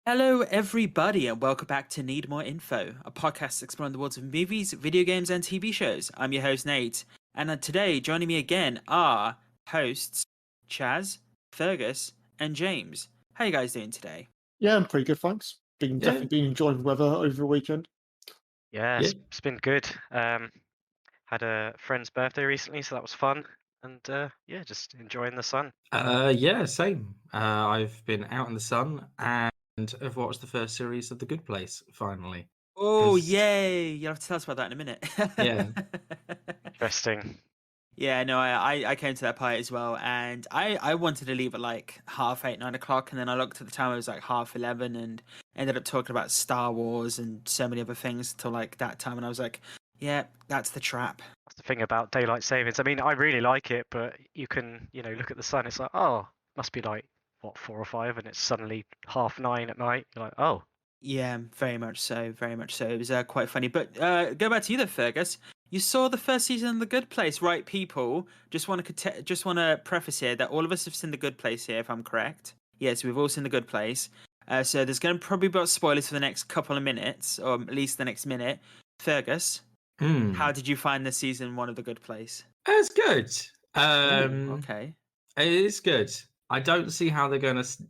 Hello, everybody, and welcome back to Need More Info, a podcast exploring the worlds of movies, video games, and TV shows. I'm your host, Nate, and today joining me again are hosts Chaz, Fergus, and James. How you guys doing today? Yeah, I'm pretty good, thanks. Yeah, Definitely been enjoying the weather over the weekend. Yeah, yeah. it's been good. Had a friend's birthday recently, so that was fun. And yeah, just enjoying the sun. Yeah, same. I've been out in the sun and have watched the first series of The Good Place finally. Oh, 'Cause, yay! You'll have to tell us about that in a minute. yeah, Interesting. Yeah, no, I came to that part as well, and I wanted to leave at like 8:30, 9 o'clock, and then I looked at the time, it was like 11:30, and ended up talking about Star Wars and so many other things till like that time, and I was like, yeah, that's the trap. That's the thing about daylight savings. I mean, I really like it, but you can, look at the sun. It's like, oh, must be like what 4 or 5, and it's suddenly 9:30 at night. You're like, oh, Yeah, very much so, very much so. It was quite funny. But go back to you, though, Fergus. You saw the first season of The Good Place, right, people? Just want to preface here that all of us have seen The Good Place here, if I'm correct. Yes, we've all seen The Good Place. So there's going to probably be spoilers for the next couple of minutes, or at least the next minute. Fergus, how did you find the season 1 of The Good Place? it's good. Ooh, okay. It is good. I don't see how they're going to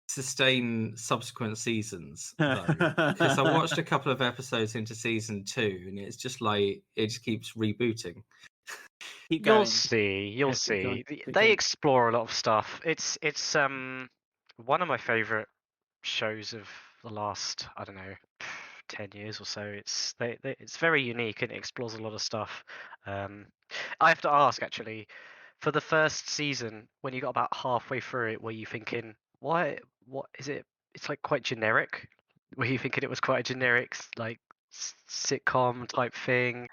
sustain subsequent seasons though, because I watched a couple of episodes into season 2, and it's just like it just keeps rebooting. Keep you'll going. see, Yeah, you'll keep see. going, keep They going. explore a lot of stuff. It's one of my favorite shows of the last, I don't know, 10 years or so. It's very unique and it explores a lot of stuff. I have to ask actually, for the first season, when you got about halfway through it, were you thinking, what is it? It's like quite generic. Were you thinking it was quite a generic like sitcom type thing?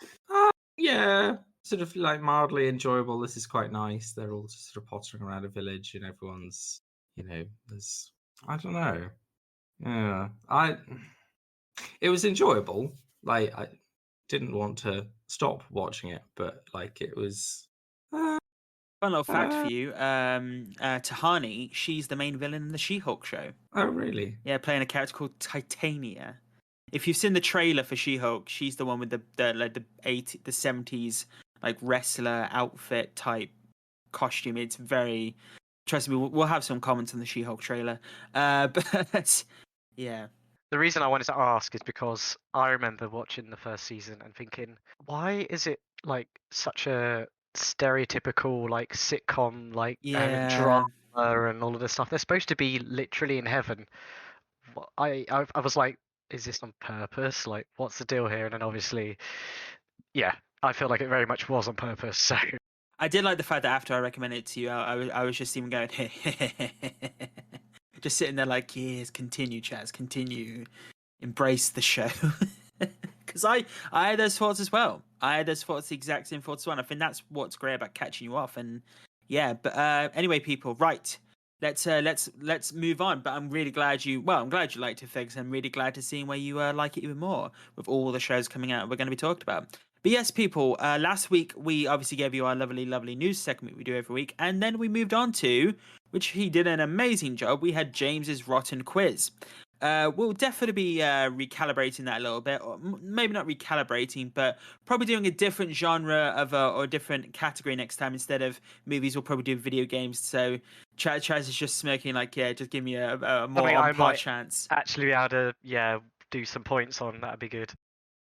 Yeah, sort of like mildly enjoyable. This is quite nice. They're all just sort of pottering around a village, and everyone's, there's, I don't know. Yeah, it was enjoyable. Like, I didn't want to stop watching it, but like it was. Fun little fact for you, Tahani, she's the main villain in the She-Hulk show. Oh, really? Yeah, playing a character called Titania. If you've seen the trailer for She-Hulk, she's the one with the 70s like wrestler outfit type costume. It's very, trust me, we'll have some comments on the She-Hulk trailer. But yeah, The reason I wanted to ask is because I remember watching the first season and thinking, why is it like such a stereotypical like sitcom like yeah. drama and all of this stuff? They're supposed to be literally in heaven. I was like, is this on purpose? Like, what's the deal here? And then obviously, yeah, I feel like it very much was on purpose. So I did like the fact that after I recommended it to you, I was just even going, just sitting there like, yes, continue, Chaz, continue, embrace the show. Because I had those thoughts as well. I had those thoughts, the exact same thoughts as well. I think that's what's great about catching you off. And yeah, but anyway, people, right? Let's move on. But I'm really glad I'm glad you liked it, Figs. I'm really glad to see where you like it even more with all the shows coming out we're going to be talking about. But yes, people, last week we obviously gave you our lovely, lovely news segment we do every week. And then we moved on to, which he did an amazing job, we had James's Rotten Quiz. We'll definitely be recalibrating that a little bit, or maybe not recalibrating, but probably doing a different genre of or a different category next time. Instead of movies, we'll probably do video games. So Chaz is just smirking like, yeah, just give me a more I on par might chance. actually be able to do some points on. That'd be good.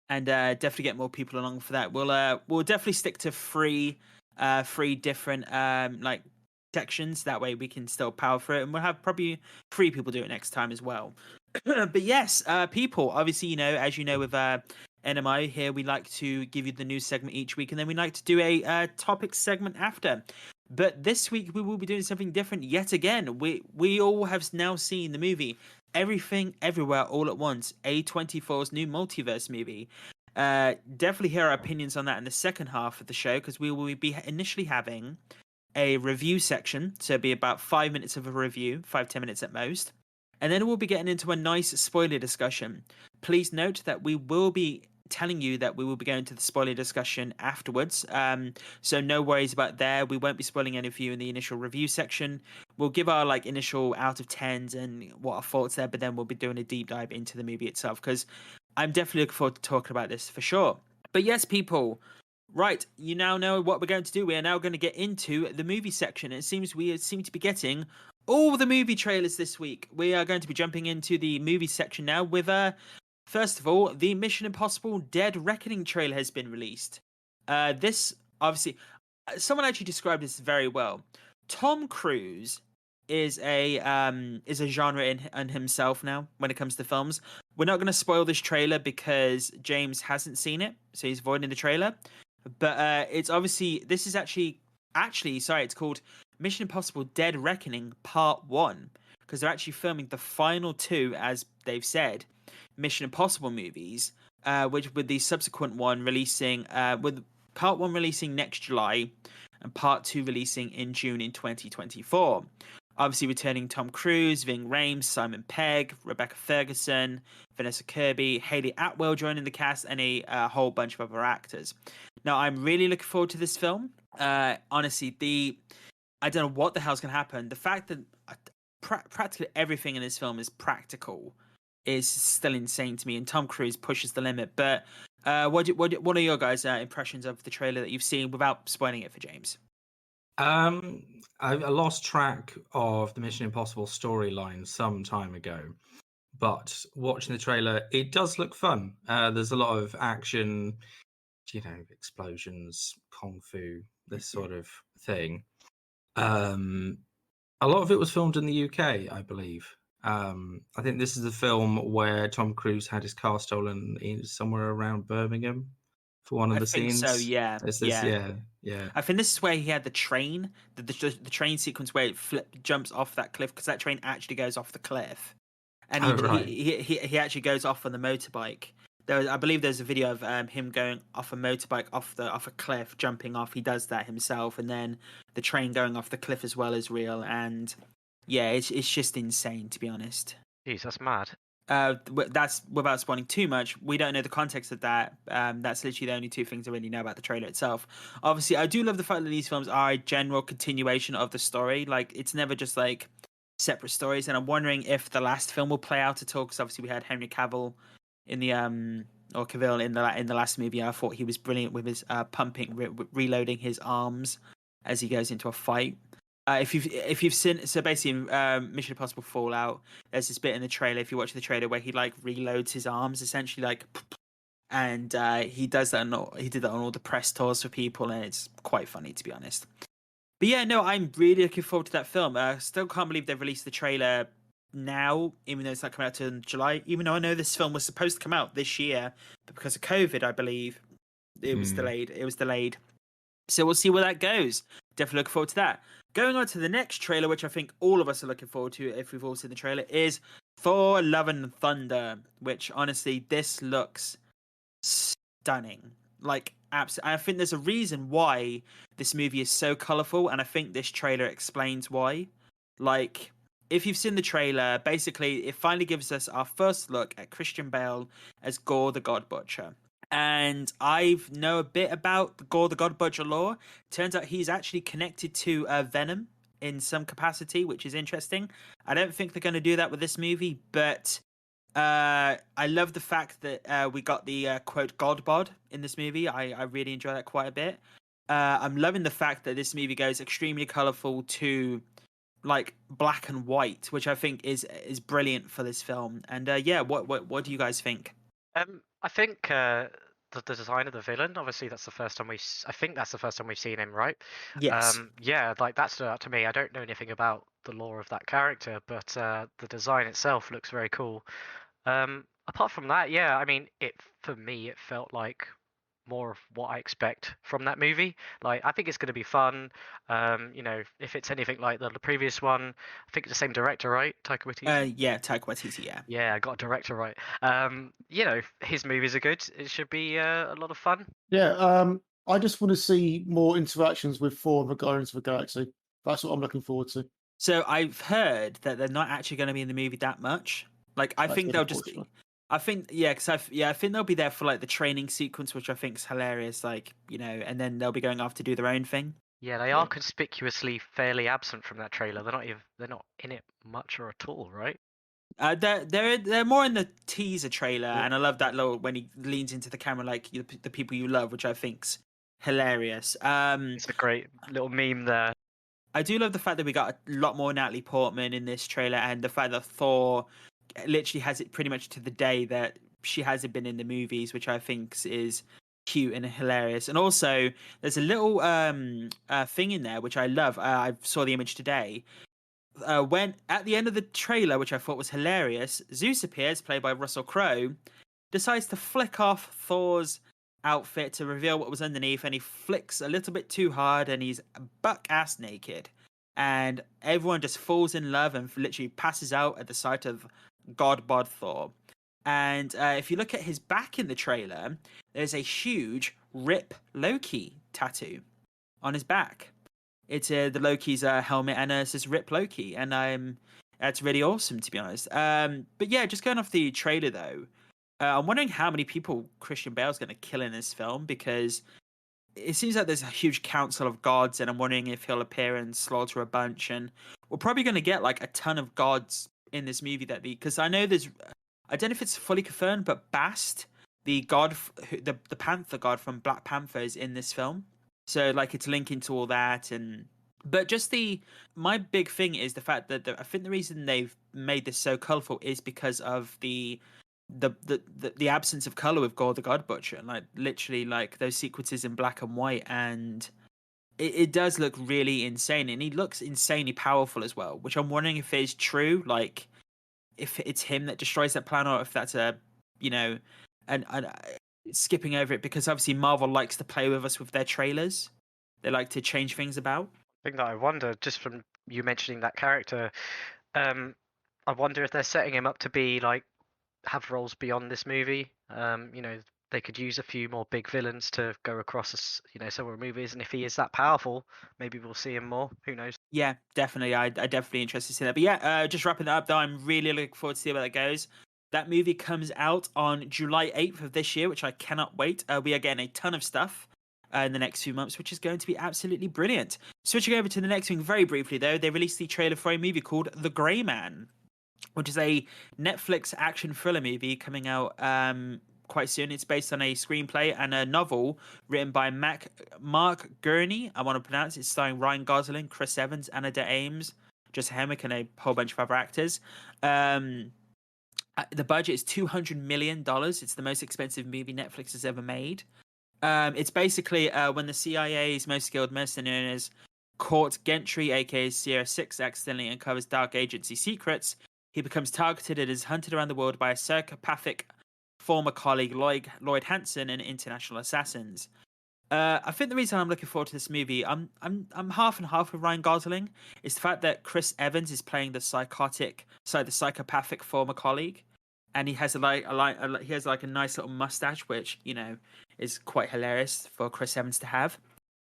And definitely get more people along for that. We'll definitely stick to three different like sections. That way we can still power through it, and we'll have probably 3 people do it next time as well. But yes, people, obviously, as you know, with NMI here, we like to give you the news segment each week, and then we like to do a topic segment after. But this week we will be doing something different yet again. We all have now seen the movie Everything Everywhere All at Once, A24's new Multiverse movie. Definitely hear our opinions on that in the second half of the show, because we will be initially having a review section. So it'll be about 5 minutes of a review, 5-10 minutes at most. And then we'll be getting into a nice spoiler discussion. Please note that we will be telling you that we will be going to the spoiler discussion afterwards. So no worries about there. We won't be spoiling any of you in the initial review section. We'll give our like initial out of 10s and what our thoughts there, but then we'll be doing a deep dive into the movie itself, because I'm definitely looking forward to talking about this for sure. But yes, people, right, you now know what we're going to do. We are now going to get into the movie section. It seems we seem to be getting all the movie trailers this week. We are going to be jumping into the movie section now with, first of all, the Mission Impossible Dead Reckoning trailer has been released. This, obviously, someone actually described this very well. Tom Cruise is a genre in himself now when it comes to films. We're not going to spoil this trailer because James hasn't seen it, so he's avoiding the trailer. But it's obviously, this is actually, sorry, it's called Mission Impossible Dead Reckoning Part 1, because they're actually filming the final 2, as they've said, Mission Impossible movies, which with the subsequent one releasing, with Part 1 releasing next July and Part 2 releasing in June in 2024. Obviously returning Tom Cruise, Ving Rhames, Simon Pegg, Rebecca Ferguson, Vanessa Kirby, Hayley Atwell joining the cast, and a whole bunch of other actors. Now, I'm really looking forward to this film. Honestly, I don't know what the hell's going to happen. The fact that practically everything in this film is practical is still insane to me, and Tom Cruise pushes the limit. But what are your guys' impressions of the trailer that you've seen without spoiling it for James? I lost track of the Mission Impossible storyline some time ago, but watching the trailer, it does look fun. There's a lot of action, explosions, kung fu, this sort of thing. A lot of it was filmed in the UK, I believe. I think this is the film where Tom Cruise had his car stolen somewhere around Birmingham for one of the scenes. So yeah, yeah. I think this is where he had the train, the train sequence where it jumps off that cliff, because that train actually goes off the cliff, and he actually goes off on the motorbike. I believe there's a video of him going off a motorbike off a cliff, jumping off. He does that himself, and then the train going off the cliff as well is real. And yeah, it's just insane, to be honest. Jeez, that's mad. That's without spoiling too much. We don't know the context of that. That's literally the only two things I really know about the trailer itself. Obviously, I do love the fact that these films are a general continuation of the story. Like, it's never just like separate stories. And I'm wondering if the last film will play out at all, because obviously we had Henry Cavill in the or Cavill in the last movie. I thought he was brilliant with his reloading his arms as he goes into a fight. If you've seen, so basically in Mission Impossible Fallout, there's this bit in the trailer, if you watch the trailer, where he like reloads his arms essentially, like, and he does that. He did that on all the press tours for people, and it's quite funny, to be honest. But yeah, no, I'm really looking forward to that film. Still can't believe they've released the trailer now, even though it's not coming out in July. Even though I know this film was supposed to come out this year, but because of COVID, I believe it was delayed. So we'll see where that goes. Definitely looking forward to that. Going on to the next trailer, which I think all of us are looking forward to if we've all seen the trailer, is Thor: Love and Thunder, which honestly, this looks stunning. Like, absolutely. I think there's a reason why this movie is so colourful, and I think this trailer explains why. Like, if you've seen the trailer, basically, it finally gives us our first look at Christian Bale as Gore the God Butcher. And I know a bit about the Gore the God Butcher lore. Turns out he's actually connected to Venom in some capacity, which is interesting. I don't think they're going to do that with this movie, but I love the fact that we got the quote God bod in this movie. I really enjoy that quite a bit. I'm loving the fact that this movie goes extremely colourful to like black and white, which I think is brilliant for this film. And yeah, what do you guys think? I think the design of the villain, obviously that's the first time we've seen him, right? Yes. Yeah, like that stood out to me. I don't know anything about the lore of that character, but the design itself looks very cool. Apart from that, yeah, I mean, for me it felt like more of what I expect from that movie. Like, I think it's going to be fun. If it's anything like the previous one, I think it's the same director, right? Taika Waititi. Yeah, Taika Waititi. Yeah. Yeah, I got a director right. His movies are good. It should be a lot of fun. Yeah, I just want to see more interactions with Thor and the Guardians of the Galaxy. That's what I'm looking forward to. So I've heard that they're not actually going to be in the movie that much. Like, I think they'll just be. I think because I think they'll be there for like the training sequence, which I think is hilarious. Like and then they'll be going off to do their own thing. Yeah, they are conspicuously fairly absent from that trailer. They're not in it much or at all, right? They're more in the teaser trailer, and I love that little when he leans into the camera like the people you love, which I think's hilarious. It's a great little meme there. I do love the fact that we got a lot more Natalie Portman in this trailer, and the fact that Thor literally has it pretty much to the day that she hasn't been in the movies, which I think is cute and hilarious. And also, there's a little thing in there which I love. I saw the image today. When at the end of the trailer, which I thought was hilarious, Zeus appears, played by Russell Crowe, decides to flick off Thor's outfit to reveal what was underneath, and he flicks a little bit too hard, and he's buck ass naked, and everyone just falls in love and literally passes out at the sight of God Bod Thor. And if you look at his back in the trailer, there's a huge Rip Loki tattoo on his back. It's the Loki's helmet, and it says Rip Loki, and that's really awesome, to be honest. But yeah, just going off the trailer though, I'm wondering how many people Christian Bale's going to kill in this film, because it seems like there's a huge council of gods, and I'm wondering if he'll appear and slaughter a bunch. And we're probably going to get like a ton of gods in this movie because I know I don't know if it's fully confirmed, but Bast, the god, the Panther god from Black Panther, is in this film. So like it's linking to all that, but just my big thing is the fact that I think the reason they've made this so colourful is because of the absence of color with Gore the God Butcher, and like literally like those sequences in black and white, and it does look really insane, and he looks insanely powerful as well, which I'm wondering if it's true, like if it's him that destroys that planet, or if that's and skipping over it, because obviously Marvel likes to play with us with their trailers. They like to change things about. I think that I wonder, just from you mentioning that character, I wonder if they're setting him up to be like have roles beyond this movie. They could use a few more big villains to go across several movies, and if he is that powerful, maybe we'll see him more. Who knows? Yeah, definitely. I definitely interested to see that. But yeah, just wrapping that up though, I'm really looking forward to see where that goes. That movie comes out on July 8th of this year, which I cannot wait. We are getting a ton of stuff in the next few months, which is going to be absolutely brilliant. Switching over to the next thing very briefly, though, they released the trailer for a movie called The Grey Man, which is a Netflix action thriller movie coming out quite soon. It's based on a screenplay and a novel written by Mark Gurney, I want to pronounce it, starring Ryan Gosling, Chris Evans, Anna de Ames, Jessica Henwick, and a whole bunch of other actors. The budget is $200 million. It's the most expensive movie Netflix has ever made. It's basically when the CIA's most skilled mercenaries Court Gentry, aka Sierra 6, accidentally uncovers dark agency secrets. He becomes targeted and is hunted around the world by a psychopathic former colleague, Lloyd Hansen, and international assassins. I think the reason I'm looking forward to this movie, I'm half and half with Ryan Gosling, is the fact that Chris Evans is playing the psychopathic former colleague, and he has a nice little mustache, which is quite hilarious for Chris Evans to have.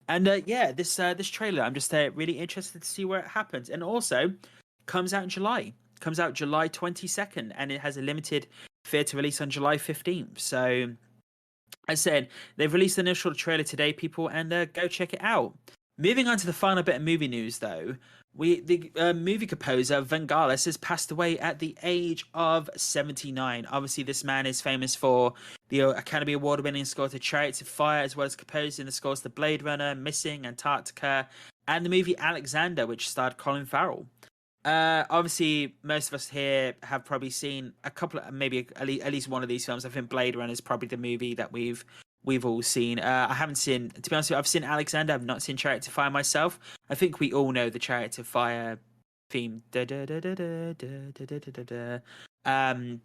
And this trailer, I'm just really interested to see where it happens. And also comes out in July. Comes out July 22nd, and it has a limited theatre release on July 15th. So, as I said, they've released the initial trailer today, people, and go check it out. Moving on to the final bit of movie news, though, the movie composer Vangelis has passed away at the age of 79. Obviously, this man is famous for the Academy Award-winning score to Chariots of Fire, as well as composing the scores to Blade Runner, Missing, Antarctica, and the movie Alexander, which starred Colin Farrell. Obviously, most of us here have probably seen a couple of, maybe at least one of these films. I think Blade Runner is probably the movie that we've all seen. I haven't seen, to be honest with you, I've seen Alexander. I've not seen Chariots of Fire myself. I think we all know the Chariots of Fire theme. But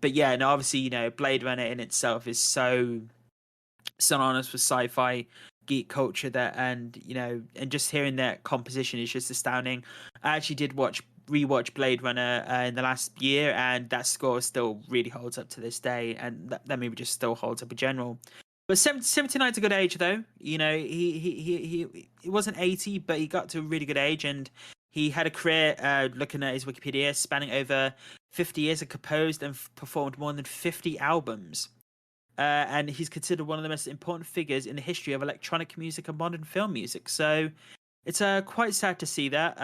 yeah, no, obviously, Blade Runner in itself is so synonymous with sci-fi geek culture and just hearing that composition is just astounding. I actually did rewatch Blade Runner in the last year, and that score still really holds up to this day, and that movie just still holds up in general. But 79 is a good age, though. He wasn't 80, but he got to a really good age, and he had a career, looking at his Wikipedia, spanning over 50 years and composed and performed more than 50 albums. And he's considered one of the most important figures in the history of electronic music and modern film music. So it's quite sad to see that.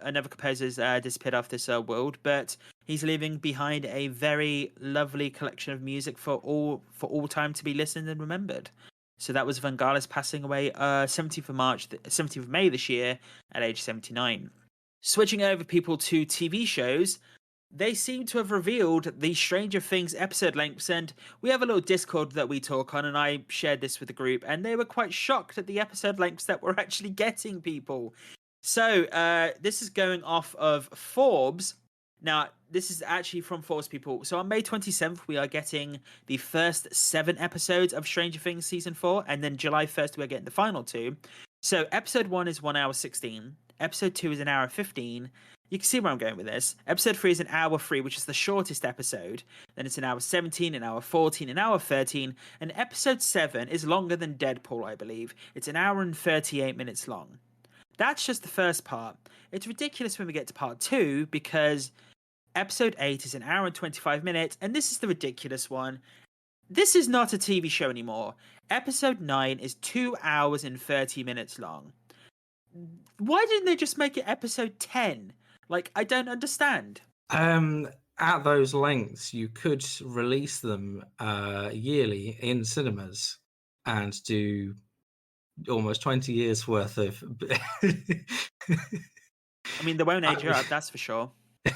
Another composer's disappeared off this world, but he's leaving behind a very lovely collection of music for all time to be listened and remembered. So that was Vangelis passing away 17th of May this year at age 79. Switching over people to TV shows, they seem to have revealed the Stranger Things episode lengths, and we have a little Discord that we talk on, and I shared this with the group, and they were quite shocked at the episode lengths that we're actually getting, people. So this is going off of Forbes. Now, this is actually from Forbes, people. So on May 27th, we are getting the first 7 episodes of Stranger Things Season 4, and then July 1st, we are getting the final 2. So episode 1 is 1 hour 16. Episode 2 is 1 hour 15. You can see where I'm going with this. Episode 3 is 1 hour 3, which is the shortest episode. Then it's 1 hour 17, 1 hour 14, 1 hour 13. And episode 7 is longer than Deadpool, I believe. It's 1 hour and 38 minutes long. That's just the first part. It's ridiculous when we get to part 2 because episode 8 is 1 hour and 25 minutes. And this is the ridiculous one. This is not a TV show anymore. Episode 9 is 2 hours and 30 minutes long. Why didn't they just make it episode 10? Like, I don't understand. At those lengths, you could release them yearly in cinemas and do almost 20 years worth of. I mean, they won't age up, that's for sure. I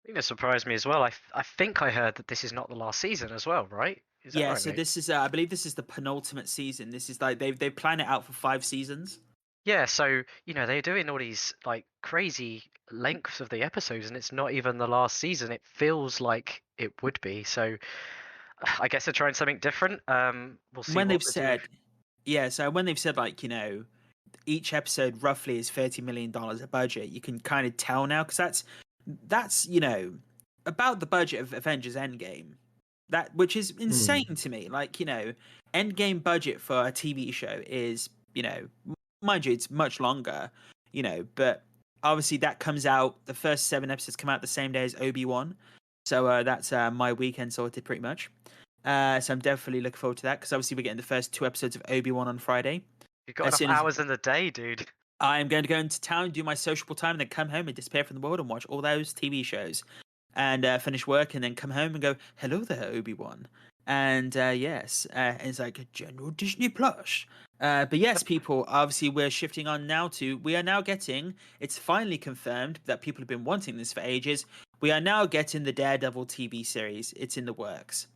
think that surprised me as well. I think I heard that this is not the last season as well, right? Is that right, so mate? this is, I believe this is the penultimate season. This is like, they've planned it out for 5 seasons. Yeah, so, they're doing all these, like, crazy lengths of the episodes, and it's not even the last season. It feels like it would be. So I guess they're trying something different. We'll see When what they've they do. said, so when they've said, like, each episode roughly is $30 million a budget, you can kind of tell now, because that's about the budget of Avengers Endgame. Which is insane to me. Like, Endgame budget for a TV show is, mind you, it's much longer, but obviously that comes out, the first 7 episodes come out the same day as Obi-Wan. So that's my weekend sorted pretty much. So I'm definitely looking forward to that, because obviously we're getting the first 2 episodes of Obi-Wan on Friday. You've got enough hours in the day, dude. I'm going to go into town, do my sociable time, and then come home and disappear from the world and watch all those TV shows. And finish work and then come home and go, hello there, Obi-Wan. And yes, and it's like General Disney Plus. But yes, people, obviously we're shifting on now we are now getting, it's finally confirmed that people have been wanting this for ages. We are now getting the Daredevil TV series. It's in the works.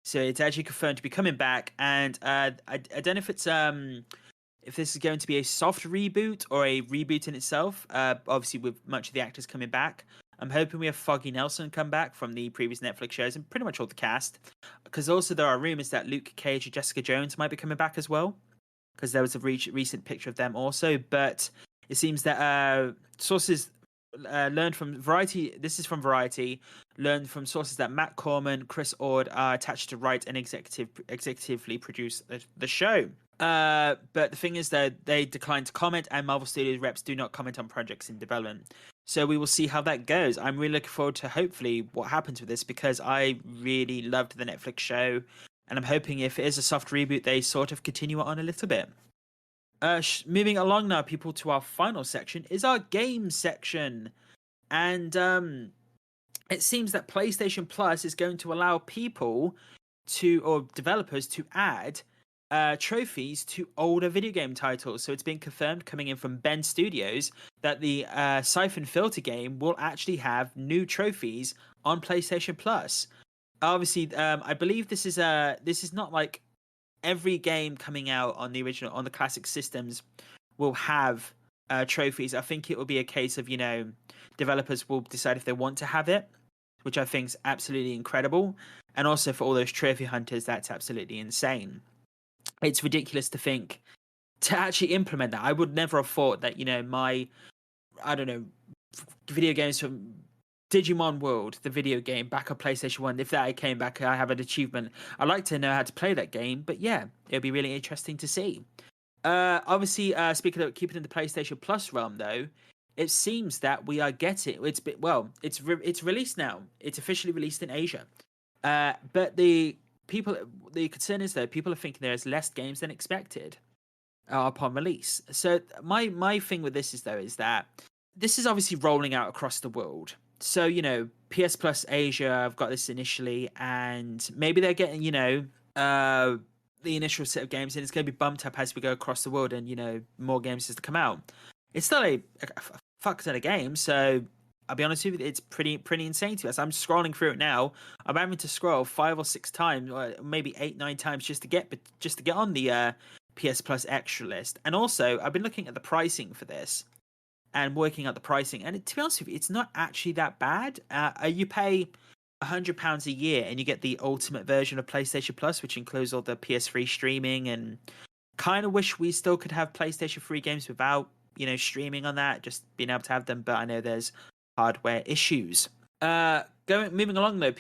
So it's actually confirmed to be coming back. And I don't know if this is going to be a soft reboot or a reboot in itself. Obviously with much of the actors coming back. I'm hoping we have Foggy Nelson come back from the previous Netflix shows and pretty much all the cast. Because also there are rumors that Luke Cage and Jessica Jones might be coming back as well. Because there was a recent picture of them also. But it seems that sources learned from Variety, this is from Variety, learned from sources that Matt Corman, Chris Ord are attached to write and executively produce the show. But the thing is that they declined to comment, and Marvel Studios reps do not comment on projects in development. So we will see how that goes. I'm really looking forward to hopefully what happens with this, because I really loved the Netflix show, and I'm hoping if it is a soft reboot, they sort of continue it on a little bit. Moving along now, people, to our final section is our game section. And it seems that PlayStation Plus is going to allow people or developers to add trophies to older video game titles. So it's been confirmed, coming in from Ben Studios, that the Siphon Filter game will actually have new trophies on PlayStation Plus. Obviously, I believe this is not like every game coming out on the classic systems will have trophies. I think it will be a case of developers will decide if they want to have it, which I think is absolutely incredible. And also for all those trophy hunters, that's absolutely insane. It's ridiculous to think to actually implement that. I would never have thought that, my, video games from Digimon World, the video game back on PlayStation 1, if that came back, I have an achievement. I'd like to know how to play that game, but yeah, it'll be really interesting to see. Obviously, speaking of keeping in the PlayStation Plus realm, though, it seems that we are getting it's released now. It's officially released in Asia. But the concern is that people are thinking there's less games than expected upon release. So my thing with this is that this is obviously rolling out across the world. So, PS Plus Asia, I've got this initially, and maybe they're getting, the initial set of games, and it's going to be bumped up as we go across the world, and, more games as to come out. It's still a fuck ton of games, so I'll be honest with you, it's pretty insane to us. I'm scrolling through it now. I'm having to scroll 5 or 6 times, or maybe 8, 9 times just to get on the PS Plus extra list. And also, I've been looking at the pricing for this and working out the pricing. And to be honest with you, it's not actually that bad. You pay £100 a year and you get the ultimate version of PlayStation Plus, which includes all the PS3 streaming. And kind of wish we still could have PlayStation 3 games without, streaming on that, just being able to have them. But I know there's hardware issues. Moving along though,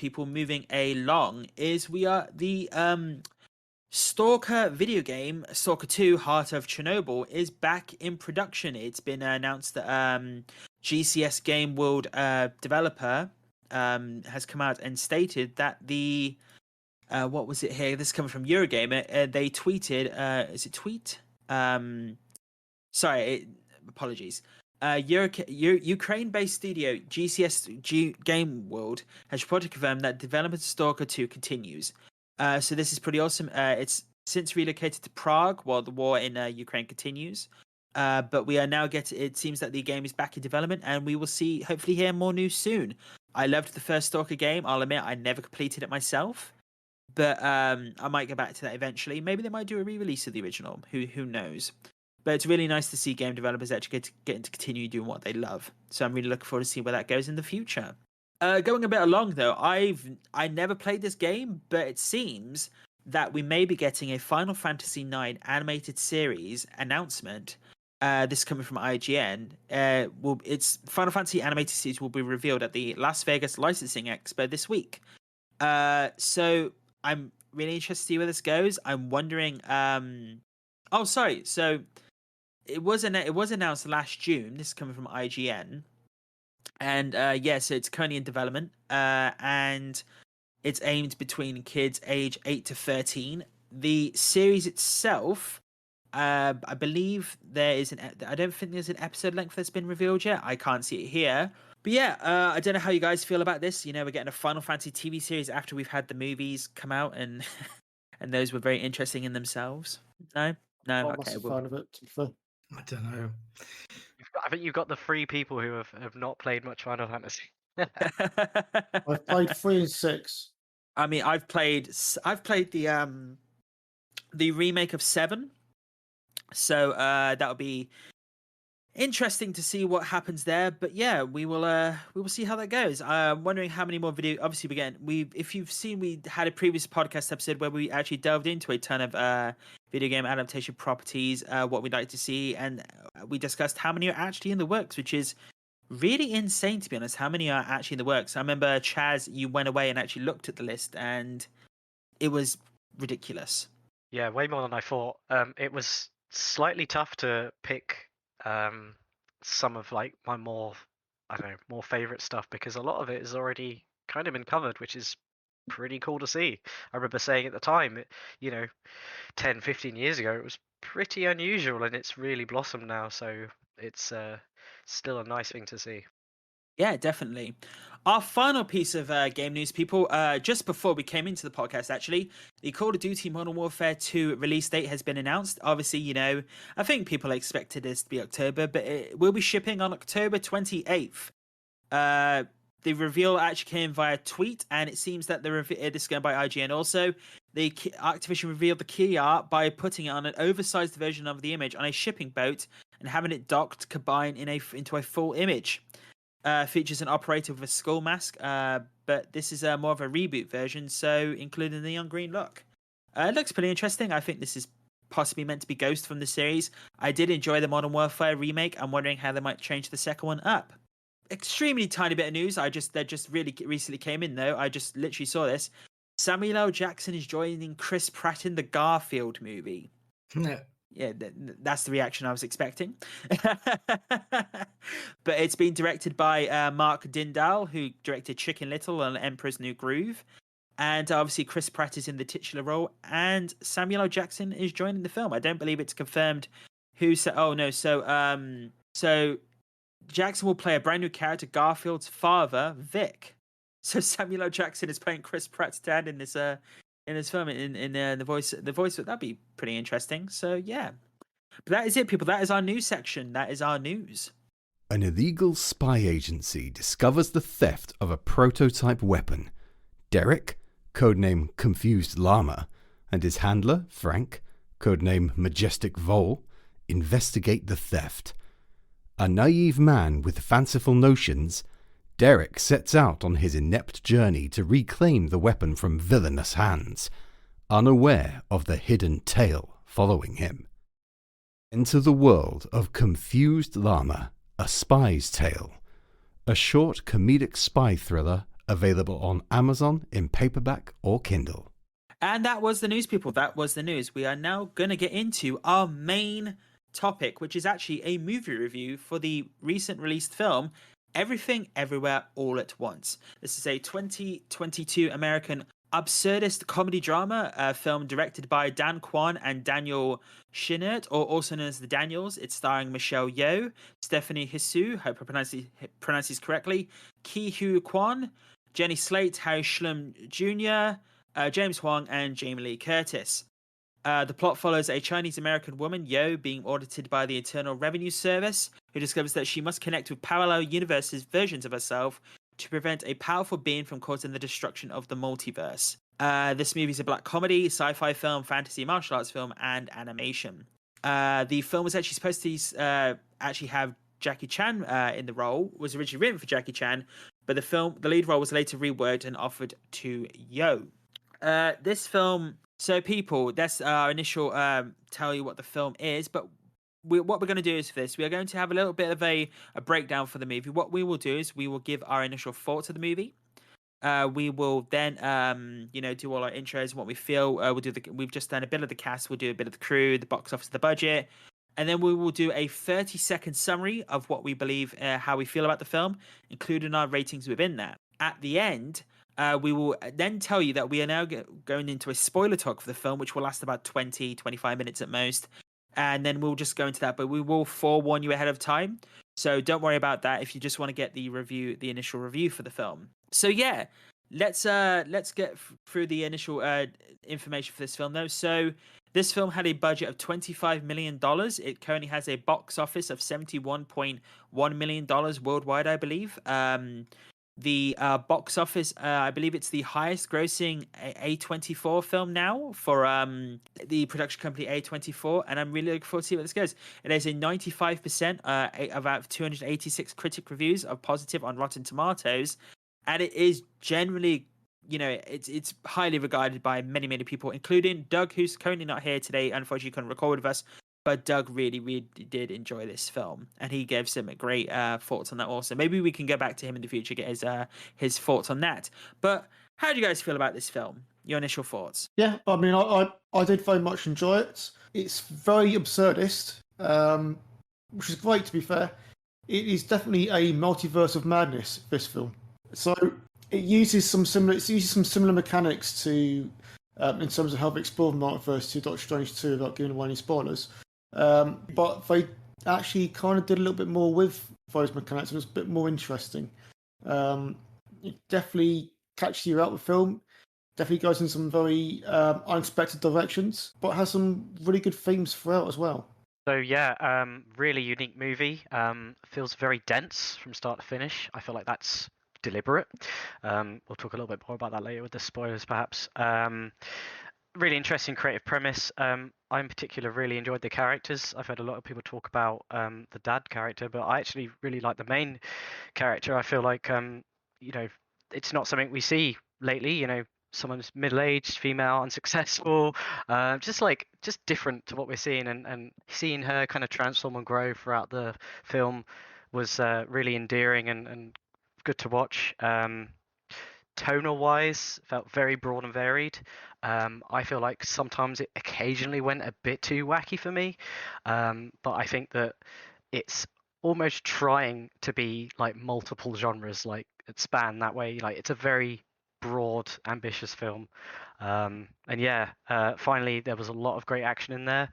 is we are the Stalker video game, Stalker 2 Heart of Chernobyl, is back in production. It's been announced that GCS Game World developer has come out and stated that the what was it here? This is coming from Eurogamer. They tweeted, is it tweet? Apologies. Ukraine-based studio GCS Game World has reportedly confirmed that development of Stalker 2 continues. So this is pretty awesome. It's since relocated to Prague while the war in Ukraine continues. But we are now it seems that the game is back in development, and we will hopefully hear more news soon. I loved the first Stalker game. I'll admit I never completed it myself, but I might go back to that eventually. Maybe they might do a re-release of the original. Who knows? But it's really nice to see game developers actually get to continue doing what they love. So I'm really looking forward to seeing where that goes in the future. Going a bit along though, I never played this game, but it seems that we may be getting a Final Fantasy IX animated series announcement. This is coming from IGN. It's Final Fantasy animated series will be revealed at the Las Vegas Licensing Expo this week. So I'm really interested to see where this goes. I'm wondering. So it was announced last June. This is coming from IGN. And so it's currently in development, and it's aimed between kids age 8 to 13. The series itself, I believe I don't think there's an episode length that's been revealed yet. I can't see it here. But yeah, I don't know how you guys feel about this. We're getting a Final Fantasy TV series after we've had the movies come out, and and those were very interesting in themselves. No, okay. Fan of it, to be fair. I don't know. I think you've got the 3 people who have not played much Final Fantasy. I've played 3 and 6. I mean, I've played the remake of 7, so that would be interesting to see what happens there. But yeah, we will see how that goes. I'm wondering how many more video. Obviously, if you've seen, we had a previous podcast episode where we actually delved into a ton of video game adaptation properties, what we'd like to see, and we discussed how many are actually in the works, which is really insane, to be honest. How many are actually in the works? I remember, Chaz, you went away and actually looked at the list, and it was ridiculous. Yeah, way more than I thought. It was slightly tough to pick some of my more favorite stuff, because a lot of it has already kind of been covered, which is pretty cool to see. I remember saying at the time, 10, 15 years ago, it was pretty unusual, and it's really blossomed now. So it's still a nice thing to see. Yeah, definitely. Our final piece of game news, people, just before we came into the podcast, actually, the Call of Duty Modern Warfare 2 release date has been announced. Obviously, I think people expected this to be October, but it will be shipping on October 28th. The reveal actually came via tweet, and it seems that this is going by IGN also. Activision revealed the key art by putting it on an oversized version of the image on a shipping boat and having it docked, combined into a full image. Features an operator with a skull mask, but this is more of a reboot version, so including the neon green look. It looks pretty interesting. I think this is possibly meant to be Ghost from the series. I did enjoy the Modern Warfare remake. I'm wondering how they might change the second one up. Extremely tiny bit of news. That just really recently came in, though. I just literally saw this. Samuel L. Jackson is joining Chris Pratt in the Garfield movie. No. yeah, that's the reaction I was expecting. But it's been directed by Mark Dindal, who directed Chicken Little and Emperor's New Groove. And obviously Chris Pratt is in the titular role, and Samuel L. Jackson is joining the film. I don't believe it's confirmed who said. Oh no, so Jackson will play a brand new character, Garfield's father, Vic. So Samuel L. Jackson is playing Chris Pratt's dad in this film in the voice. That'd be pretty interesting. So yeah, but that is it, people. That is our news section. That is our news. An illegal spy agency discovers the theft of a prototype weapon. Derek, codename Confused Llama, and his handler, Frank, codename Majestic Vole, investigate the theft. A naive man with fanciful notions, Derek sets out on his inept journey to reclaim the weapon from villainous hands, unaware of the hidden tale following him. Enter the world of Confused Llama, A Spy's Tale, a short comedic spy thriller available on Amazon in paperback or Kindle. And that was the news, people. That was the news. We are now going to get into our main topic, which is actually a movie review for the recent released film, Everything Everywhere All at Once. This is a 2022 American absurdist comedy drama film directed by Dan Kwan and Daniel Shinert, or also known as the Daniels. It's starring Michelle Yeoh, Stephanie Hsu, hope I pronounces correctly, Ki Hu Kwan, Jenny Slate, Harry Shlum Jr., James Huang, and Jamie Lee Curtis. The plot follows a Chinese-American woman, Yeoh, being audited by the Internal Revenue Service, who discovers that she must connect with parallel universes versions of herself to prevent a powerful being from causing the destruction of the multiverse. This movie is a black comedy, sci-fi film, fantasy, martial arts film, and animation. The film was actually supposed to actually have Jackie Chan in the role. It was originally written for Jackie Chan, but the lead role was later reworked and offered to Yeoh. This film. So, people, that's our initial tell you what the film is. But what we're going to do is for this, we are going to have a little bit of a breakdown for the movie. What we will do is we will give our initial thoughts of the movie. We will then, do all our intros and what we feel. We've just done a bit of the cast. We'll do a bit of the crew, the box office, the budget. And then we will do a 30-second summary of what we believe, how we feel about the film, including our ratings within that. At the end, we will then tell you that we are now going into a spoiler talk for the film, which will last about 20-25 minutes at most. And then we'll just go into that, but we will forewarn you ahead of time. So don't worry about that if you just want to get the initial review for the film. So yeah, let's get through the initial information for this film though. So this film had a budget of $25 million. It currently has a box office of $71.1 million worldwide, I believe. The box office, I believe it's the highest grossing A24 film now for the production company A24, and I'm really looking forward to see where this goes. It has a 95% about 286 critic reviews of positive on Rotten Tomatoes, and it is generally, it's highly regarded by many, many people, including Doug, who's currently not here today. Unfortunately, couldn't record with us. But Doug really, really did enjoy this film, and he gave some great thoughts on that also. Maybe we can go back to him in the future, get his thoughts on that. But how do you guys feel about this film? Your initial thoughts? Yeah, I mean, I did very much enjoy it. It's very absurdist, which is great, to be fair. It is definitely a multiverse of madness, this film. So it uses some similar mechanics to, in terms of how they explore the multiverse, to Doctor Strange 2, without giving away any spoilers. But they actually kind of did a little bit more with those mechanics. It was a bit more interesting. It definitely catches you out the film. Definitely goes in some very unexpected directions, but has some really good themes throughout as well. So yeah, really unique movie. Feels very dense from start to finish. I feel like that's deliberate. We'll talk a little bit more about that later with the spoilers, perhaps. Really interesting creative premise. I in particular really enjoyed the characters. I've heard a lot of people talk about the dad character, but I actually really like the main character. I feel like it's not something we see lately. Someone's middle-aged, female, unsuccessful, just different to what we're seeing, and seeing her kind of transform and grow throughout the film was really endearing and good to watch. tonal wise, felt very broad and varied. I feel like sometimes it occasionally went a bit too wacky for me, but I think that it's almost trying to be like multiple genres, like it span that way. Like it's a very broad, ambitious film. And yeah, finally there was a lot of great action in there.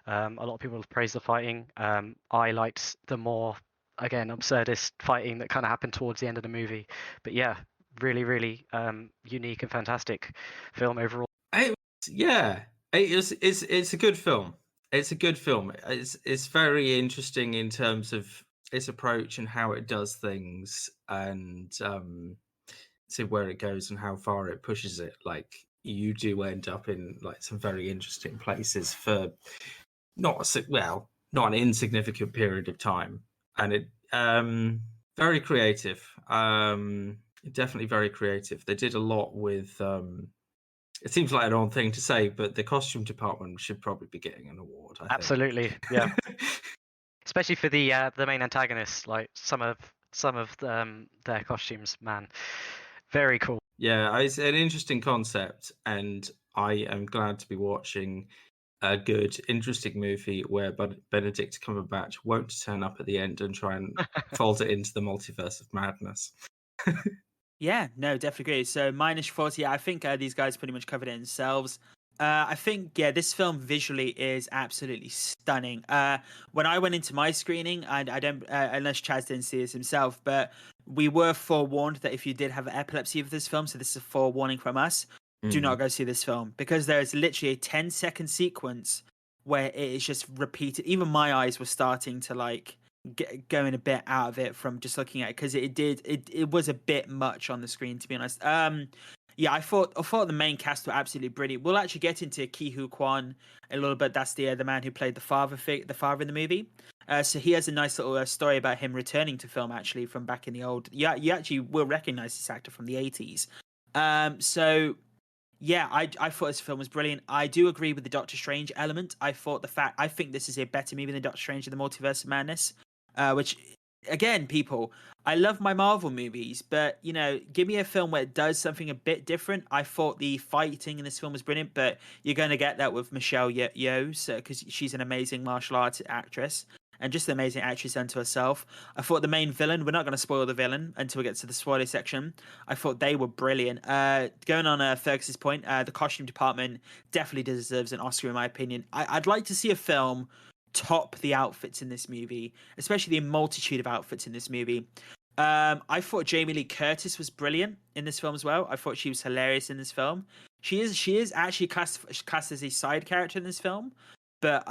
A lot of people have praised the fighting. I liked the more, again, absurdist fighting that kind of happened towards the end of the movie. But yeah, really, really unique and fantastic film overall. Yeah, it's a good film. It's a good film. It's very interesting in terms of its approach and how it does things, and see where it goes and how far it pushes it. Like you do end up in like some very interesting places for not an insignificant period of time, and it very creative. Definitely very creative. They did a lot with. It seems like an odd thing to say, but the costume department should probably be getting an award. I think. Absolutely, yeah. Especially for the main antagonists, like some of their costumes, man, very cool. Yeah, it's an interesting concept, and I am glad to be watching a good, interesting movie where Benedict Cumberbatch won't turn up at the end and try and fold it into the multiverse of madness. Yeah, no, definitely agree. So minus 40, I think these guys pretty much covered it themselves. I think, yeah, this film visually is absolutely stunning. When I went into my screening, I don't, unless Chaz didn't see this himself, but we were forewarned that if you did have epilepsy for this film, so this is a forewarning from us, do not go see this film, because there is literally a 10-second sequence where it is just repeated. Even my eyes were starting to like going a bit out of it from just looking at it, because it was a bit much on the screen, to be honest. Yeah, I thought the main cast were absolutely brilliant. We'll actually get into Ki Hu Kwan a little bit. That's the man who played the father in the movie. So he has a nice little story about him returning to film, actually, from back in the old. Yeah, you actually will recognize this actor from the 80s. So yeah, I thought this film was brilliant. I do agree with the Doctor Strange element. I think this is a better movie than Doctor Strange in the Multiverse of Madness. Which, again, people, I love my Marvel movies, but, you know, give me a film where it does something a bit different. I thought the fighting in this film was brilliant, but you're going to get that with Michelle Yeoh, because she's an amazing martial arts actress and just an amazing actress unto herself. I thought the main villain, we're not going to spoil the villain until we get to the spoiler section. I thought they were brilliant. Going on Fergus's point, the costume department definitely deserves an Oscar, in my opinion. I'd like to see a film top the outfits in this movie, especially the multitude of outfits in this movie. I thought Jamie Lee Curtis was brilliant in this film as well. I thought she was hilarious in this film. She is actually cast as a side character in this film, but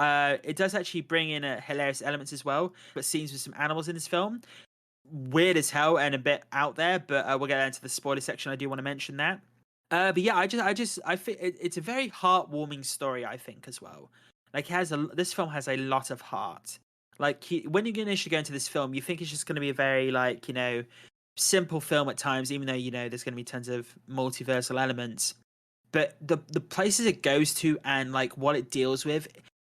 it does actually bring in hilarious elements as well. But scenes with some animals in this film, weird as hell and a bit out there. But we'll get into the spoiler section. I do want to mention that. But yeah, I think it's a very heartwarming story, I think, as well. Like, this film has a lot of heart. Like, when you initially go into this film, you think it's just going to be a very, like, you know, simple film at times, even though, you know, there's going to be tons of multiversal elements. But the places it goes to and, like, what it deals with,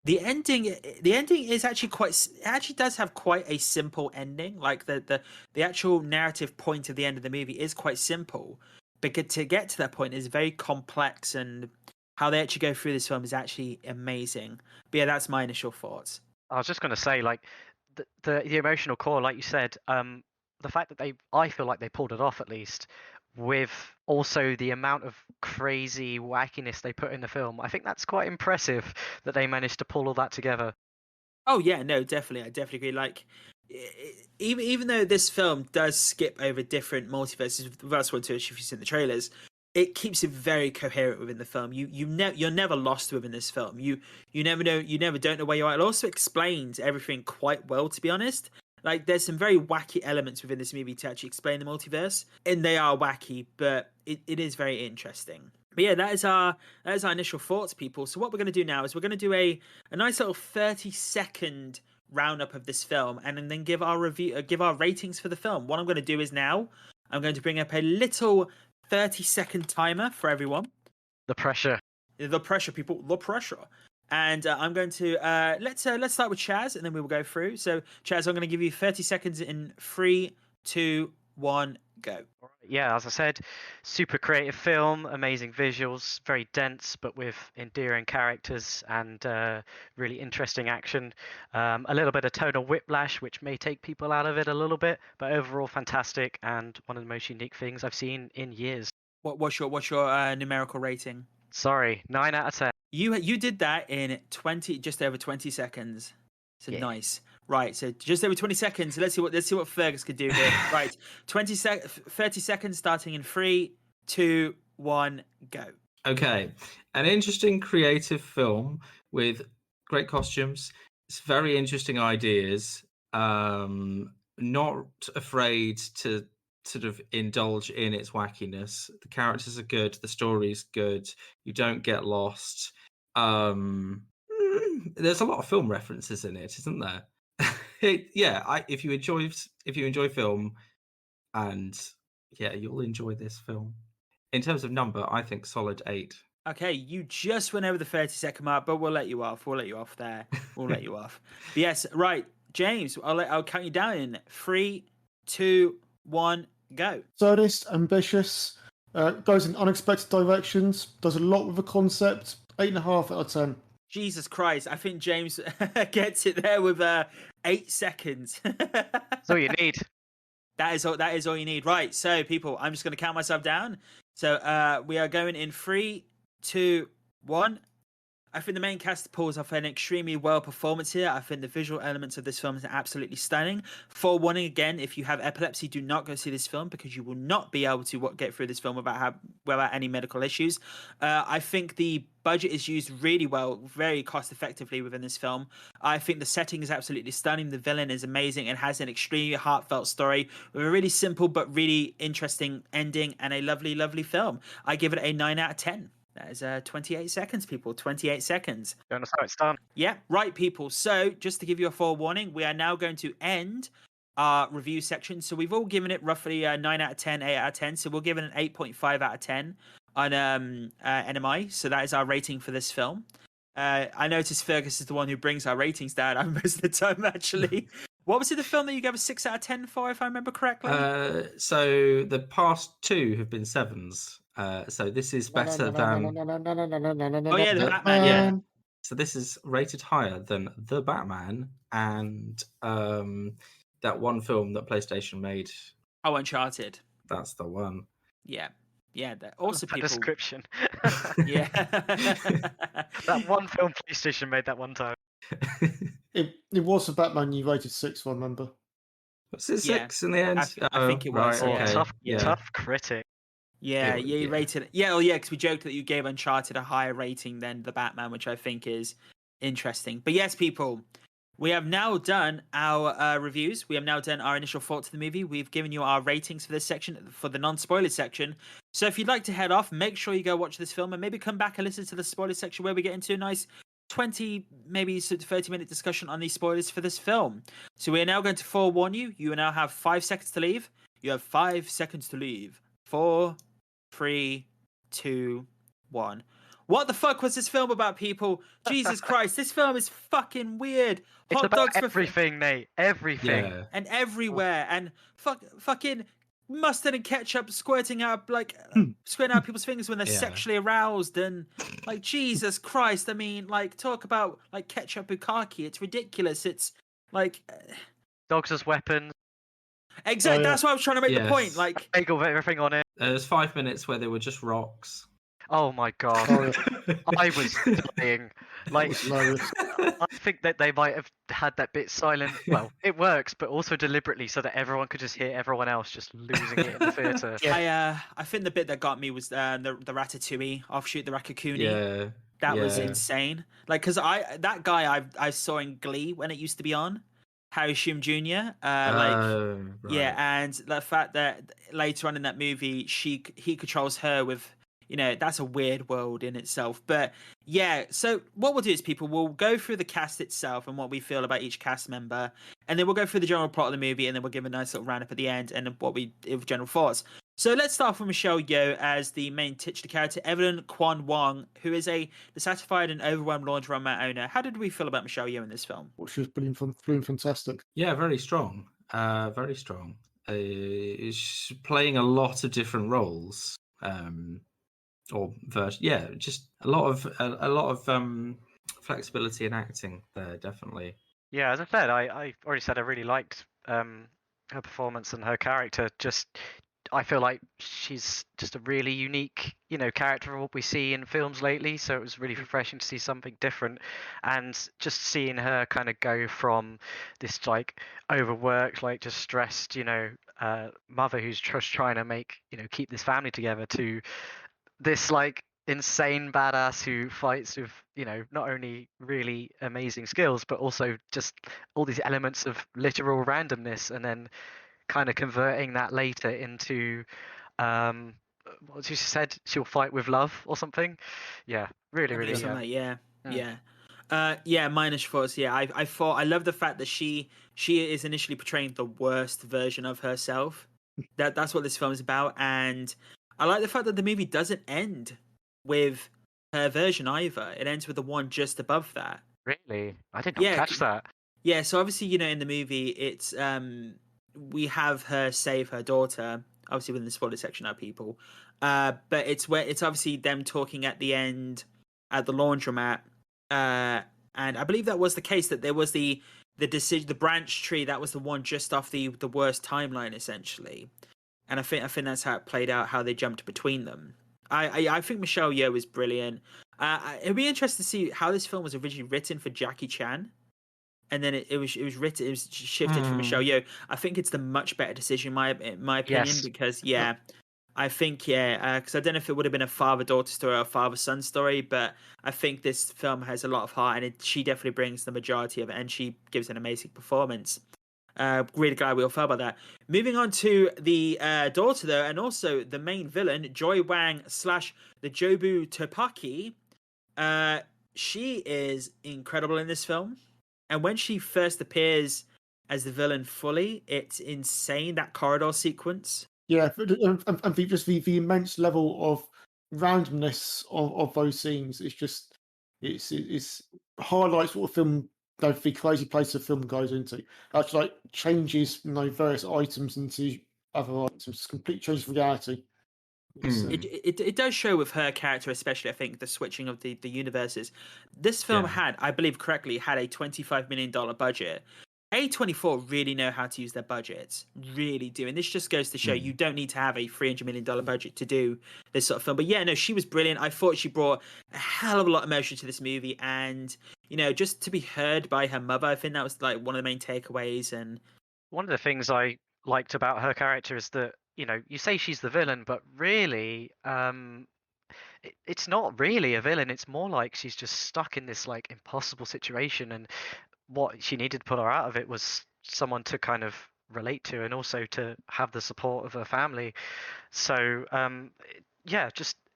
the ending is actually does have quite a simple ending. Like, the actual narrative point of the end of the movie is quite simple. But to get to that point is very complex, and how they actually go through this film is actually amazing. But yeah, that's my initial thoughts. I was just going to say, like, the emotional core, like you said, the fact that I feel like they pulled it off, at least, with also the amount of crazy wackiness they put in the film. I think that's quite impressive that they managed to pull all that together. Oh yeah, no, definitely, I definitely agree. Like, even though this film does skip over different multiverses, that's what to if you've seen the trailers, it keeps it very coherent within the film. You're never lost within this film. You never know. You never don't know where you are. It also explains everything quite well, to be honest. Like, there's some very wacky elements within this movie to actually explain the multiverse, and they are wacky, but it is very interesting. But yeah, that is our initial thoughts, people. So what we're going to do now is we're going to do a nice little 30-second roundup of this film, and then give our review, give our ratings for the film. What I'm going to do is now I'm going to bring up a little 30-second timer for everyone. The pressure, people, the pressure. And I'm going to let's start with Chaz, and then we will go through. So Chaz, I'm going to give you 30 seconds in 3, 2, 1, go. Yeah, as I said, super creative film, amazing visuals, very dense but with endearing characters and really interesting action. A little bit of tonal whiplash, which may take people out of it a little bit, but overall fantastic and one of the most unique things I've seen in years. What's your numerical rating? Sorry, 9 out of 10. You did that in just over 20 seconds. So Yeah. nice. Right, so just over 20 seconds. Let's see what Fergus could do here. Right, 30 seconds starting in 3, 2, 1, go. Okay, an interesting creative film with great costumes. It's very interesting ideas. Not afraid to sort of indulge in its wackiness. The characters are good. The story's good. You don't get lost. There's a lot of film references in it, isn't there? If you enjoy film, and you'll enjoy this film. In terms of number, I think solid 8. Okay, you just went over the 30-second mark, but we'll let you off. We'll let you off there. We'll let you off. But yes, right, James. I'll count you down in 3, 2, 1, go. Absurdist, ambitious, goes in unexpected directions, does a lot with the concept. 8.5 out of 10. Jesus Christ, I think James gets it there with 8 seconds. That's all you need. That is all you need. Right, so people, I'm just going to count myself down. So we are going in 3, 2, 1. I think the main cast pulls off an extremely well performance here. I think the visual elements of this film is absolutely stunning. Forewarning again, if you have epilepsy, do not go see this film because you will not be able to get through this film without any medical issues. I think the budget is used really well, very cost effectively within this film. I think the setting is absolutely stunning. The villain is amazing and has an extremely heartfelt story with a really simple but really interesting ending and a lovely, lovely film. I give it a 9 out of 10. That is 28 seconds, people. 28 seconds. Don't know how it's done. Yeah, right, people. So, just to give you a forewarning, we are now going to end our review section. So, we've all given it roughly 9 out of 10, 8 out of 10. So, we'll give it an 8.5 out of 10 on NMI. So, that is our rating for this film. I noticed Fergus is the one who brings our ratings down most of the time, actually. What was it, the film that you gave a 6 out of 10 for, if I remember correctly? So the past 2 have been 7s. So this is better than... Oh, yeah, the Batman. Yeah. So this is rated higher than The Batman and that one film that PlayStation made. Oh, Uncharted. That's the one. Yeah. Yeah, also That people... description. Yeah. That one film PlayStation made that one time. It was a Batman you rated 6 for, remember? Was it 6 in the end? I think it was. Right, Yeah. okay. Tough critic. Yeah, you rated it. Yeah, because we joked that you gave Uncharted a higher rating than the Batman, which I think is interesting. But yes, people, we have now done our reviews. We have now done our initial thoughts of the movie. We've given you our ratings for this section, for the non-spoiler section. So if you'd like to head off, make sure you go watch this film and maybe come back and listen to the spoiler section where we get into a nice 20, maybe 30-minute discussion on these spoilers for this film. So we are now going to forewarn you. You now have 5 seconds to leave. You have 5 seconds to leave. 4, 3, 2, 1. What the fuck was this film about, people? Jesus Christ, this film is fucking weird. It's about everything, Nate. Everything. Yeah. And everywhere. And fucking mustard and ketchup squirting out people's fingers when they're sexually aroused. And like, Jesus Christ, I mean, like, talk about like ketchup bukkake. It's ridiculous. It's like dogs as weapons. Exactly. That's what I was trying to make the point. Like, bagel with everything on it. There's 5 minutes where they were just rocks. Oh my god. I was dying. Like, I think that they might have had that bit silent. Well, it works, but also deliberately so that everyone could just hear everyone else just losing it in the theatre. I think the bit that got me was the Ratatouille offshoot, the Ratatouille. Yeah. That was insane. Like, because that guy I saw in Glee when it used to be on. Harry Shum Jr. Right. Yeah, and the fact that later on in that movie he controls her with, that's a weird world in itself. But yeah, so what we'll do is, people, we'll go through the cast itself and what we feel about each cast member, and then we'll go through the general plot of the movie, and then we'll give a nice little roundup at the end and what we general thoughts. So let's start with Michelle Yeoh as the main titular character, Evelyn Kwan Wong, who is a dissatisfied and overwhelmed laundromat owner. How did we feel about Michelle Yeoh in this film? Well, she was brilliant, fantastic. Yeah, very strong. Very strong. is playing a lot of different roles, or just a lot of flexibility in acting there, definitely. Yeah, as I said, I already said I really liked her performance and her character. I feel like she's just a really unique, character of what we see in films lately. So it was really refreshing to see something different, and just seeing her kind of go from this like overworked, like just stressed, mother who's just trying to keep this family together, to this like insane badass who fights with not only really amazing skills but also just all these elements of literal randomness, and then kind of converting that later into what she said, she'll fight with love or something. Yeah, really, I think really. something like, yeah, Mm. yeah. Minus thoughts. Yeah, I thought I love the fact that she is initially portraying the worst version of herself. That's what this film is about, and I like the fact that the movie doesn't end with her version either. It ends with the one just above that. Really, I did not Yeah, catch that. yeah. So obviously, in the movie, it's we have her save her daughter. Obviously, within the spoiler section are people, but it's obviously them talking at the end at the laundromat, and I believe that was the case, that there was the decision, the branch tree, that was the one just off the worst timeline essentially, and I think that's how it played out, how they jumped between them. I think Michelle Yeoh is brilliant. It'd be interesting to see how this film was originally written for Jackie Chan, and then it was shifted for Michelle Yeoh. I think it's the much better decision, in my opinion, Yes. because I think because I don't know if it would have been a father-daughter story or a father-son story, but I think this film has a lot of heart, and she definitely brings the majority of it, and she gives an amazing performance. Really glad we all felt about that. Moving on to the daughter, though, and also the main villain, Joy Wang / the Jobu Topaki. She is incredible in this film, and when she first appears as the villain fully, it's insane, that corridor sequence. Yeah, and just the immense level of randomness of those scenes. It's highlights what a film, the crazy place a film goes into. Actually, like changes various items into other items, complete change of reality. It does show with her character, especially. I think the switching of the universes. This film had, I believe correctly, had a $25 million budget. A24 really know how to use their budgets, really do, and this just goes to show you don't need to have a $300 million budget to do this sort of film. But yeah, no, she was brilliant. I thought she brought a hell of a lot of emotion to this movie, and just to be heard by her mother, I think that was like one of the main takeaways. And one of the things I liked about her character is that you say she's the villain, but really it's not really a villain. It's more like she's just stuck in this like impossible situation, and what she needed to pull her out of it was someone to kind of relate to, and also to have the support of her family. So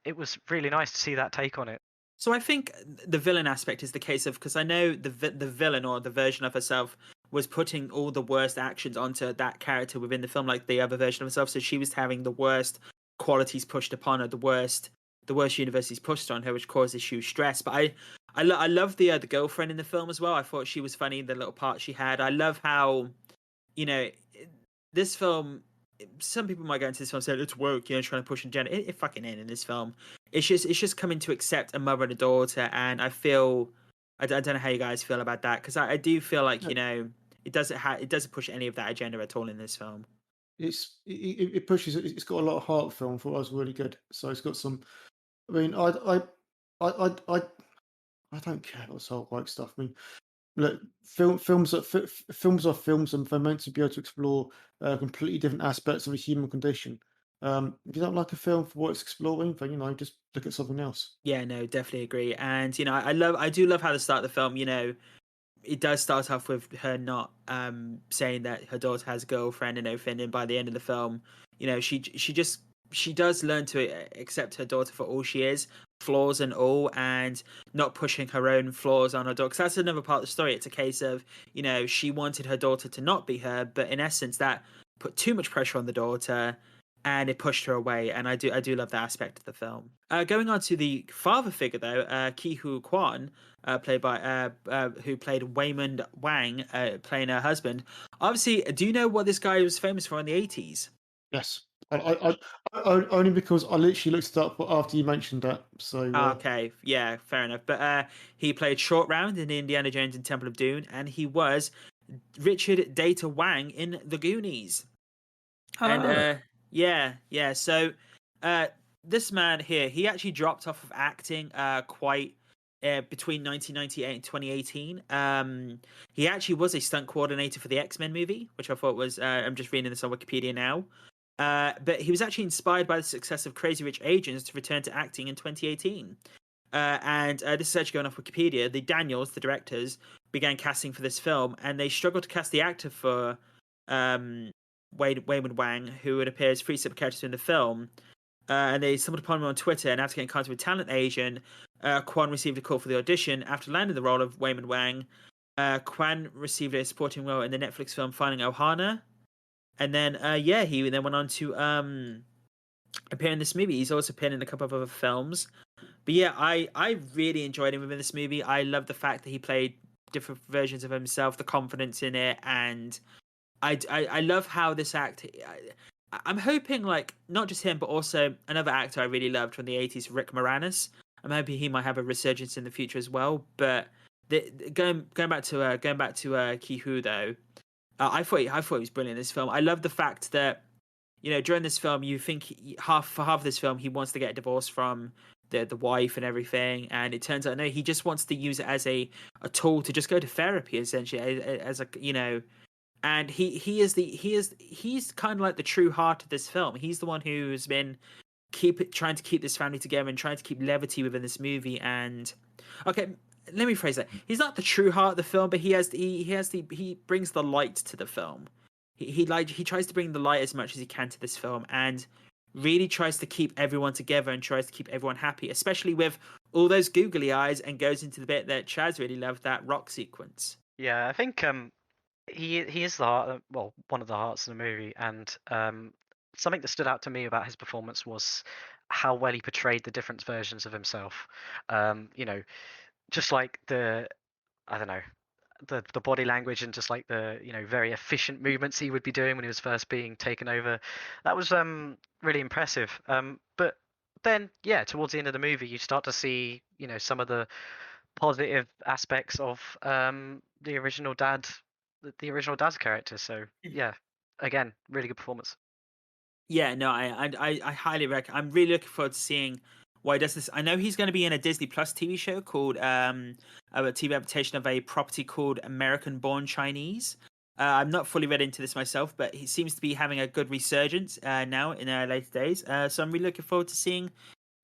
it was really nice to see that take on it. So I think the villain aspect is the case of, because I know the villain, or the version of herself, was putting all the worst actions onto that character within the film, like the other version of herself. So she was having the worst qualities pushed upon her, the worst universities pushed on her, which causes huge stress. But I love the girlfriend in the film as well. I thought she was funny, the little part she had. I love how, this film, some people might go into this film and say it's woke, trying to push agenda. It fucking ain't in this film. It's just coming to accept a mother and a daughter, and I feel, I don't know how you guys feel about that, because I do feel like it doesn't push any of that agenda at all in this film. It pushes. It's got a lot of heart. Film for us, really good. So it's got some. I mean, I don't care about this whole woke stuff. I mean, look, films are films, and they're meant to be able to explore completely different aspects of the human condition. If you don't like a film for what it's exploring, then just look at something else. Yeah, no, definitely agree. And I do love how the start of the film, it does start off with her not saying that her daughter has a girlfriend and everything, and by the end of the film, she does learn to accept her daughter for all she is, flaws and all, and not pushing her own flaws on her daughter. Because that's another part of the story. It's a case of, she wanted her daughter to not be her, but in essence, that put too much pressure on the daughter, and it pushed her away. And I do love that aspect of the film. Going on to the father figure though, Ki-Hu Kwan, played by who played Waymond Wang, playing her husband. Obviously, do you know what this guy was famous for in the 80s? Yes. Only because I literally looked it up after you mentioned that. So Okay, yeah, fair enough. But he played Short Round in Indiana Jones and Temple of Doom, and he was Richard Data Wang in The Goonies. And yeah. So this man here, he actually dropped off of acting quite between 1998 and 2018. He actually was a stunt coordinator for the X-Men movie, which I thought was I'm just reading this on Wikipedia now. But he was actually inspired by the success of Crazy Rich Asians to return to acting in 2018. And this is actually going off Wikipedia. The Daniels, the directors, began casting for this film, and they struggled to cast the actor for Waymond Wang, who would appear as three separate characters in the film. And they stumbled upon him on Twitter, and after getting in contact with talent agent, Kwan received a call for the audition. After landing the role of Waymond Wang, Kwan received a supporting role in the Netflix film Finding Ohana. And then, he then went on to appear in this movie. He's also appeared in a couple of other films. But yeah, I really enjoyed him in this movie. I love the fact that he played different versions of himself, the confidence in it, and I love how this act. I'm hoping, like, not just him, but also another actor I really loved from the 80s, Rick Moranis. I'm hoping he might have a resurgence in the future as well. But going back to Ki-Hu though. I thought he was brilliant in this film. I love the fact that, during this film, you think half of this film he wants to get a divorce from the wife and everything, and it turns out no, he just wants to use it as a tool to just go to therapy, essentially, as a and he's kind of like the true heart of this film. He's the one who's been trying to keep this family together and trying to keep levity within this movie. And okay, let me phrase that. He's not the true heart of the film, but he brings the light to the film. He tries to bring the light as much as he can to this film, and really tries to keep everyone together and tries to keep everyone happy, especially with all those googly eyes, and goes into the bit that Chaz really loved, that rock sequence. Yeah, I think he is the heart, well, one of the hearts in the movie, and something that stood out to me about his performance was how well he portrayed the different versions of himself. Just like the body language and just like the very efficient movements he would be doing when he was first being taken over. That was really impressive. But then towards the end of the movie, you start to see some of the positive aspects of the original dad's character. So yeah, again, really good performance. Yeah, no, I highly recommend. I'm really looking forward to seeing why he does this. I know he's going to be in a Disney Plus TV show called a TV adaptation of a property called American Born Chinese. I'm not fully read into this myself, but he seems to be having a good resurgence now in later days. So I'm really looking forward to seeing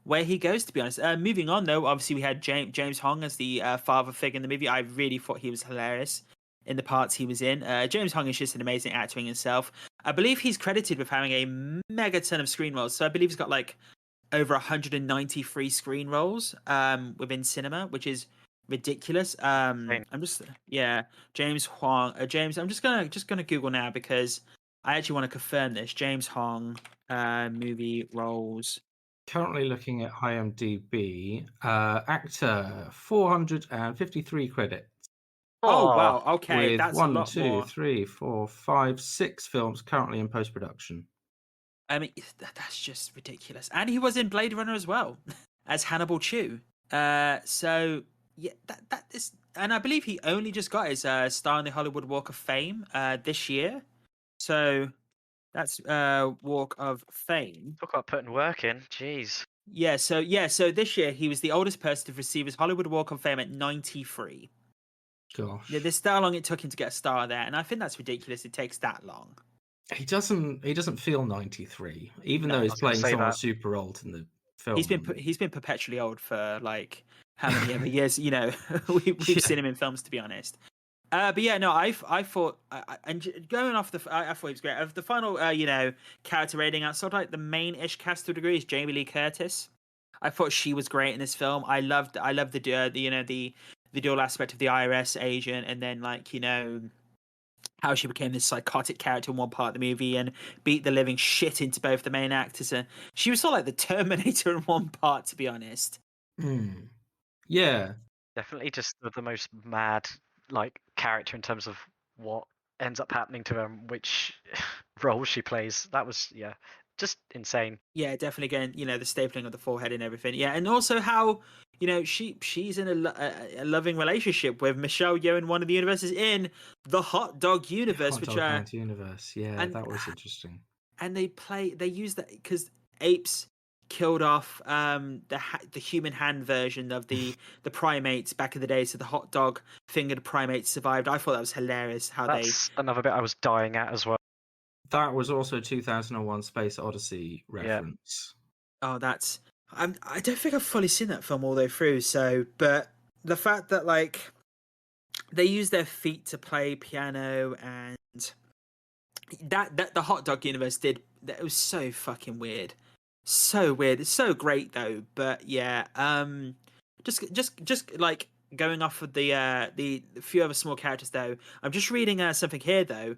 where he goes, to be honest. Moving on, though, obviously we had James Hong as the father figure in the movie. I really thought he was hilarious in the parts he was in. James Hong is just an amazing actor in himself. I believe he's credited with having a mega ton of screen roles. So I believe he's got like over 193 screen roles within cinema, which is ridiculous. James Hong. James, I'm just gonna Google now because I actually want to confirm this. James Hong movie roles. Currently looking at IMDb, actor 453 credits. Oh wow, okay, with that's one, a lot two, more. 3, 4, 5, 6 films currently in post-production. I mean, that's just ridiculous. And he was in Blade Runner as well as Hannibal Chew. So yeah, that is, and I believe he only just got his star on the Hollywood Walk of Fame this year. So that's Walk of Fame. Talk about putting work in. Jeez. So this year he was the oldest person to receive his Hollywood Walk of Fame at 93. Gosh. Yeah, there's how long it took him to get a star there, and I think that's ridiculous. It takes that long. He doesn't feel 93, even though he's playing someone super old in the film. He's been perpetually old for like how many ever years? We've seen him in films, to be honest. But yeah, no, I thought, and going off I thought he was great. Of the final, character rating, outside like the main-ish cast to a degree is Jamie Lee Curtis. I thought she was great in this film. I loved the dual aspect of the IRS agent, and then how she became this psychotic character in one part of the movie and beat the living shit into both the main actors. And she was sort of like the Terminator in one part, to be honest. Yeah. Definitely just the most mad like character in terms of what ends up happening to her and which role she plays. That was just insane. Yeah, definitely. Again, the stapling of the forehead and everything. Yeah, and also how she's in a loving relationship with Michelle Yeoh in one of the universes in the Hot Dog universe, Hot which Dog Hunt universe. Yeah, and- that was interesting. and they use that because apes killed off the human hand version of the primates back in the day, so the hot dog fingered primates survived. I thought that was hilarious how That's another bit I was dying at as well. That was also 2001 Space Odyssey reference. I don't think I've fully seen that film all the way through, but the fact that like they use their feet to play piano and that the Hot Dog universe did that, it was so fucking weird. So weird. It's so great though, but yeah, just like going off of the few other small characters though. I'm just reading something here though.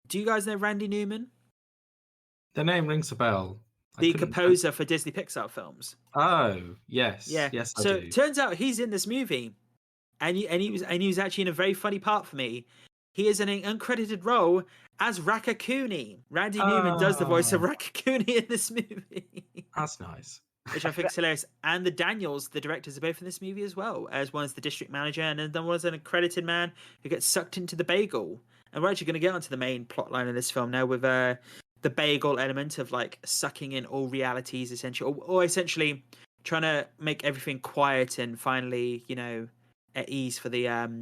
Do you guys know Randy Newman? The name rings a bell. The composer for Disney Pixar films. Oh, yes. Yeah. Yes, I so do. turns out he's in this movie. And he was actually in a very funny part for me. He is in an uncredited role as Raccacoonie. Randy Newman does the voice of Raccacoonie in this movie. That's nice. Which I think is hilarious. And the Daniels, the directors, are both in this movie as well. As one is the district manager, and then one is an accredited man who gets sucked into the bagel. And we're actually going to get onto the main plot line of this film now with the bagel element of like sucking in all realities, essentially, or essentially trying to make everything quiet and finally, at ease for the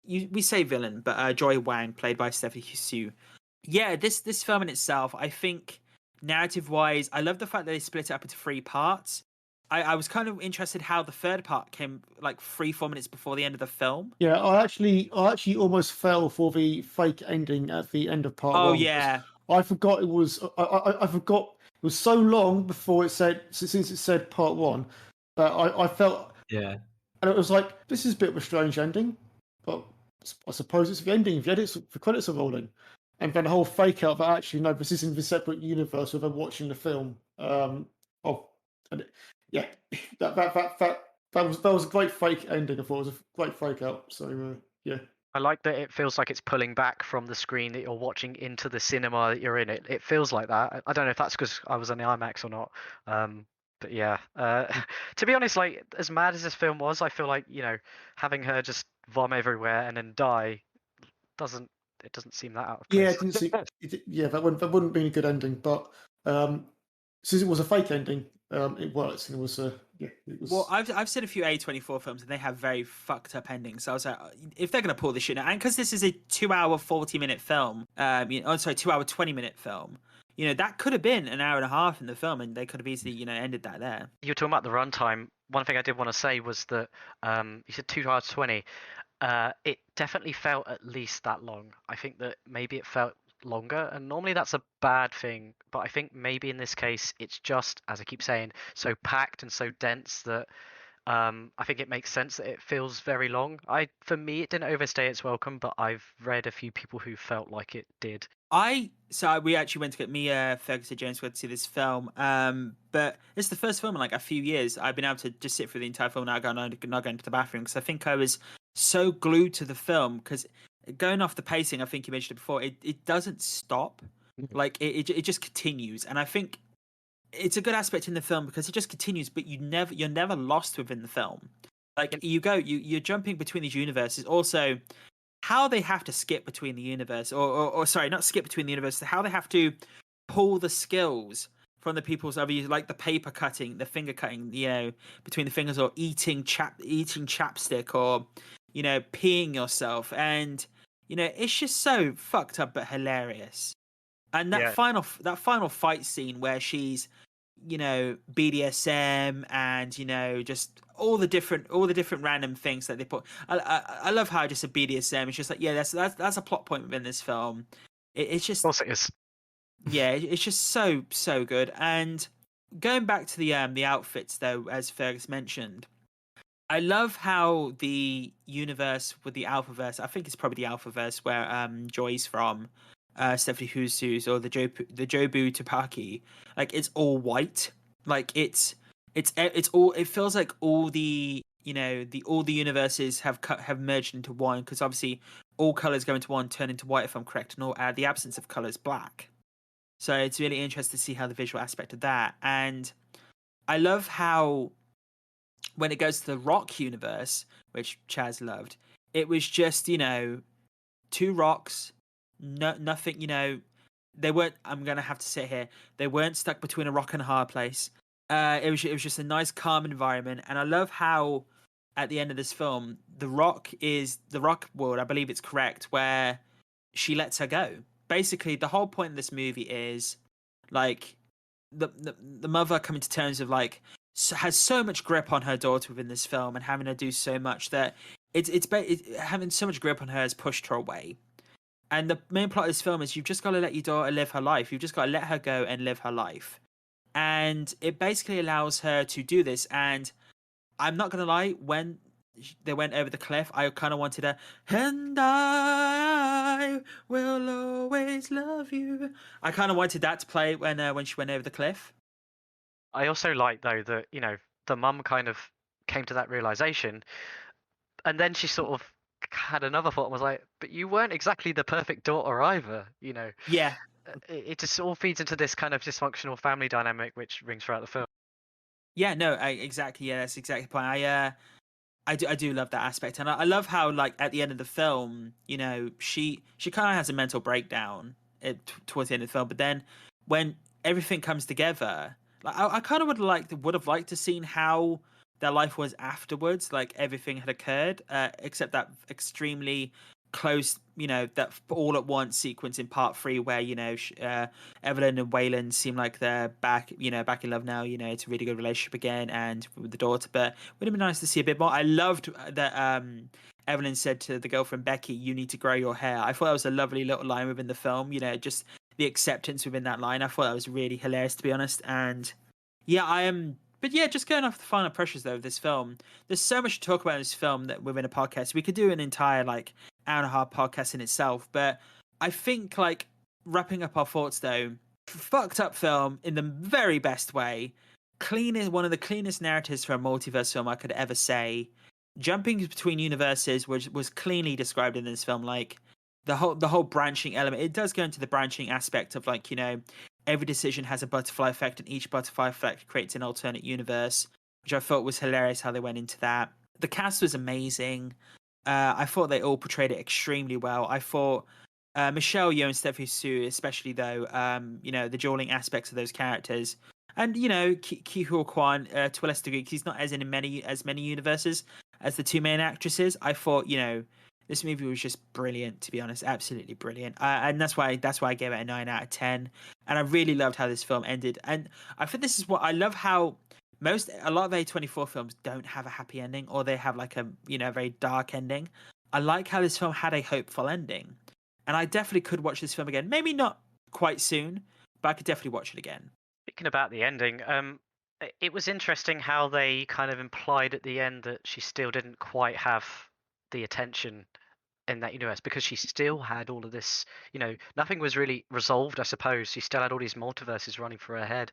we say villain, but Joy Wang, played by Stephanie Hsu. Yeah, this film in itself, I think narrative wise, I love the fact that they split it up into 3 parts. I was kind of interested how the third part came like 3-4 minutes before the end of the film. Yeah, I actually almost fell for the fake ending at the end of part 1. Oh yeah, I forgot it was. I forgot it was so long before it said, since it said part 1, that I felt. Yeah. And it was like, this is a bit of a strange ending, but I suppose it's the ending. If the credits are rolling, and then the whole fake out that actually no, this is in the separate universe where they're watching the film. That was a great fake ending. I thought it was a great fake out. So yeah. I like that it feels like it's pulling back from the screen that you're watching into the cinema that you're in. It feels like that. I don't know if that's because I was on the IMAX or not. But yeah, to be honest, like as mad as this film was, I feel like having her just vom everywhere and then die doesn't seem that out of place. Yeah, it didn't seem. That wouldn't be a good ending. But since it was a fake ending, it worked. It was It was... Well, I've seen a few A24 films and they have very fucked up endings. So I was like, if they're gonna pull this shit out, and because this is a 2-hour 40-minute film, 2-hour 20-minute film. That could have been an hour and a half in the film, and they could have easily, ended that there. You're talking about the runtime. One thing I did want to say was that you said 2 hours 20. It definitely felt at least that long. I think that maybe it felt longer, and normally that's a bad thing. But I think maybe in this case, it's just, as I keep saying, so packed and so dense that I think it makes sense that it feels very long. For me, it didn't overstay its welcome, but I've read a few people who felt like it did. We actually went to get Fergus and James went to see this film. But it's the first film in like a few years I've been able to just sit through the entire film without going to the bathroom, because I think I was so glued to the film. Because going off the pacing, I think you mentioned it before, it doesn't stop. Like it just continues, and I think it's a good aspect in the film because it just continues, but you're never lost within the film. Like you're jumping between these universes. Also, how they have to skip between the universe, or sorry, not skip between the universes, how they have to pull the skills from the people's other, like the paper cutting, the finger cutting, between the fingers, or eating chapstick, or peeing yourself, and it's just so fucked up but hilarious. And that final fight scene where she's BDSM and just all the different random things that they put. I love how just a BDSM. It's just like that's a plot point within this film. It's just, of course it is. Yeah, it's just so good. And going back to the outfits though, as Fergus mentioned, I love how the universe with the Alphaverse, I think it's probably the Alphaverse where Joy's from, Stephanie Husu's or the Jobu Tapaki, like it's all white. Like it's all, it feels like all the, you know, all the universes have merged into one, because obviously all colors go into one, turn into white if I'm correct, and all the absence of color is black. So it's really interesting to see how the visual aspect of that. And I love how when it goes to the Rock universe, which Chaz loved, it was just, you know, two rocks, nothing, you know, they weren't, I'm going to have to sit here, they weren't stuck between a rock and a hard place. It was just a nice, calm environment. And I love how at the end of this film, the rock world, I believe it's correct, where she lets her go. Basically, the whole point of this movie is like the mother coming to terms of like has so much grip on her daughter within this film, and having her do so much that it's having so much grip on her has pushed her away. And the main plot of this film is you've just got to let your daughter live her life. You've just got to let her go and live her life. And it basically allows her to do this. And I'm not going to lie, when they went over the cliff, I kind of wanted a, and I will always love you. I kind of wanted that to play when she went over the cliff. I also like, though, that, you know, the mum kind of came to that realization, and then she sort of had another thought and was like, but you weren't exactly the perfect daughter either, you know. Yeah. It just all feeds into this kind of dysfunctional family dynamic which rings throughout the film. Yeah, no, exactly. Yeah, that's exactly the point. I do love that aspect, and I love how, like, at the end of the film, you know, she kind of has a mental breakdown towards the end of the film, but then when everything comes together, like I kind of would have liked to seen how their life was afterwards, like everything had occurred, except that extremely close, you know, that all at once sequence in part 3 where, you know, Evelyn and Waylon seem like they're back in love now, you know, it's a really good relationship again, and with the daughter. But it would have been nice to see a bit more. I loved that Evelyn said to the girlfriend Becky, "You need to grow your hair." I thought that was a lovely little line within the film, you know, just the acceptance within that line. I thought that was really hilarious, to be honest. And yeah, I am. But yeah, just going off the final impressions though of this film, there's so much to talk about in this film that within a podcast we could do an entire like hour and a half podcast in itself. But I think, like, wrapping up our thoughts though, fucked up film in the very best way. One of the cleanest narratives for a multiverse film I could ever say. Jumping between universes was cleanly described in this film. Like the whole branching element, it does go into the branching aspect of, like, you know, every decision has a butterfly effect, and each butterfly effect creates an alternate universe, which I thought was hilarious how they went into that. The cast was amazing. I thought they all portrayed it extremely well. I thought Michelle Yeoh and Stephanie Hsu, especially though, you know, the dueling aspects of those characters, and, you know, Ki Hyo Kwan to a lesser degree, because he's not as many universes as the two main actresses. I thought, you know, this movie was just brilliant, to be honest, absolutely brilliant, and that's why I gave it a 9 out of 10. And I really loved how this film ended, and I think this is what I love, how a lot of A24 films don't have a happy ending, or they have like a, you know, very dark ending. I like how this film had a hopeful ending, and I definitely could watch this film again. Maybe not quite soon, but I could definitely watch it again. Speaking about the ending, it was interesting how they kind of implied at the end that she still didn't quite have the attention in that universe, because she still had all of this, you know, nothing was really resolved, I suppose. She still had all these multiverses running through her head.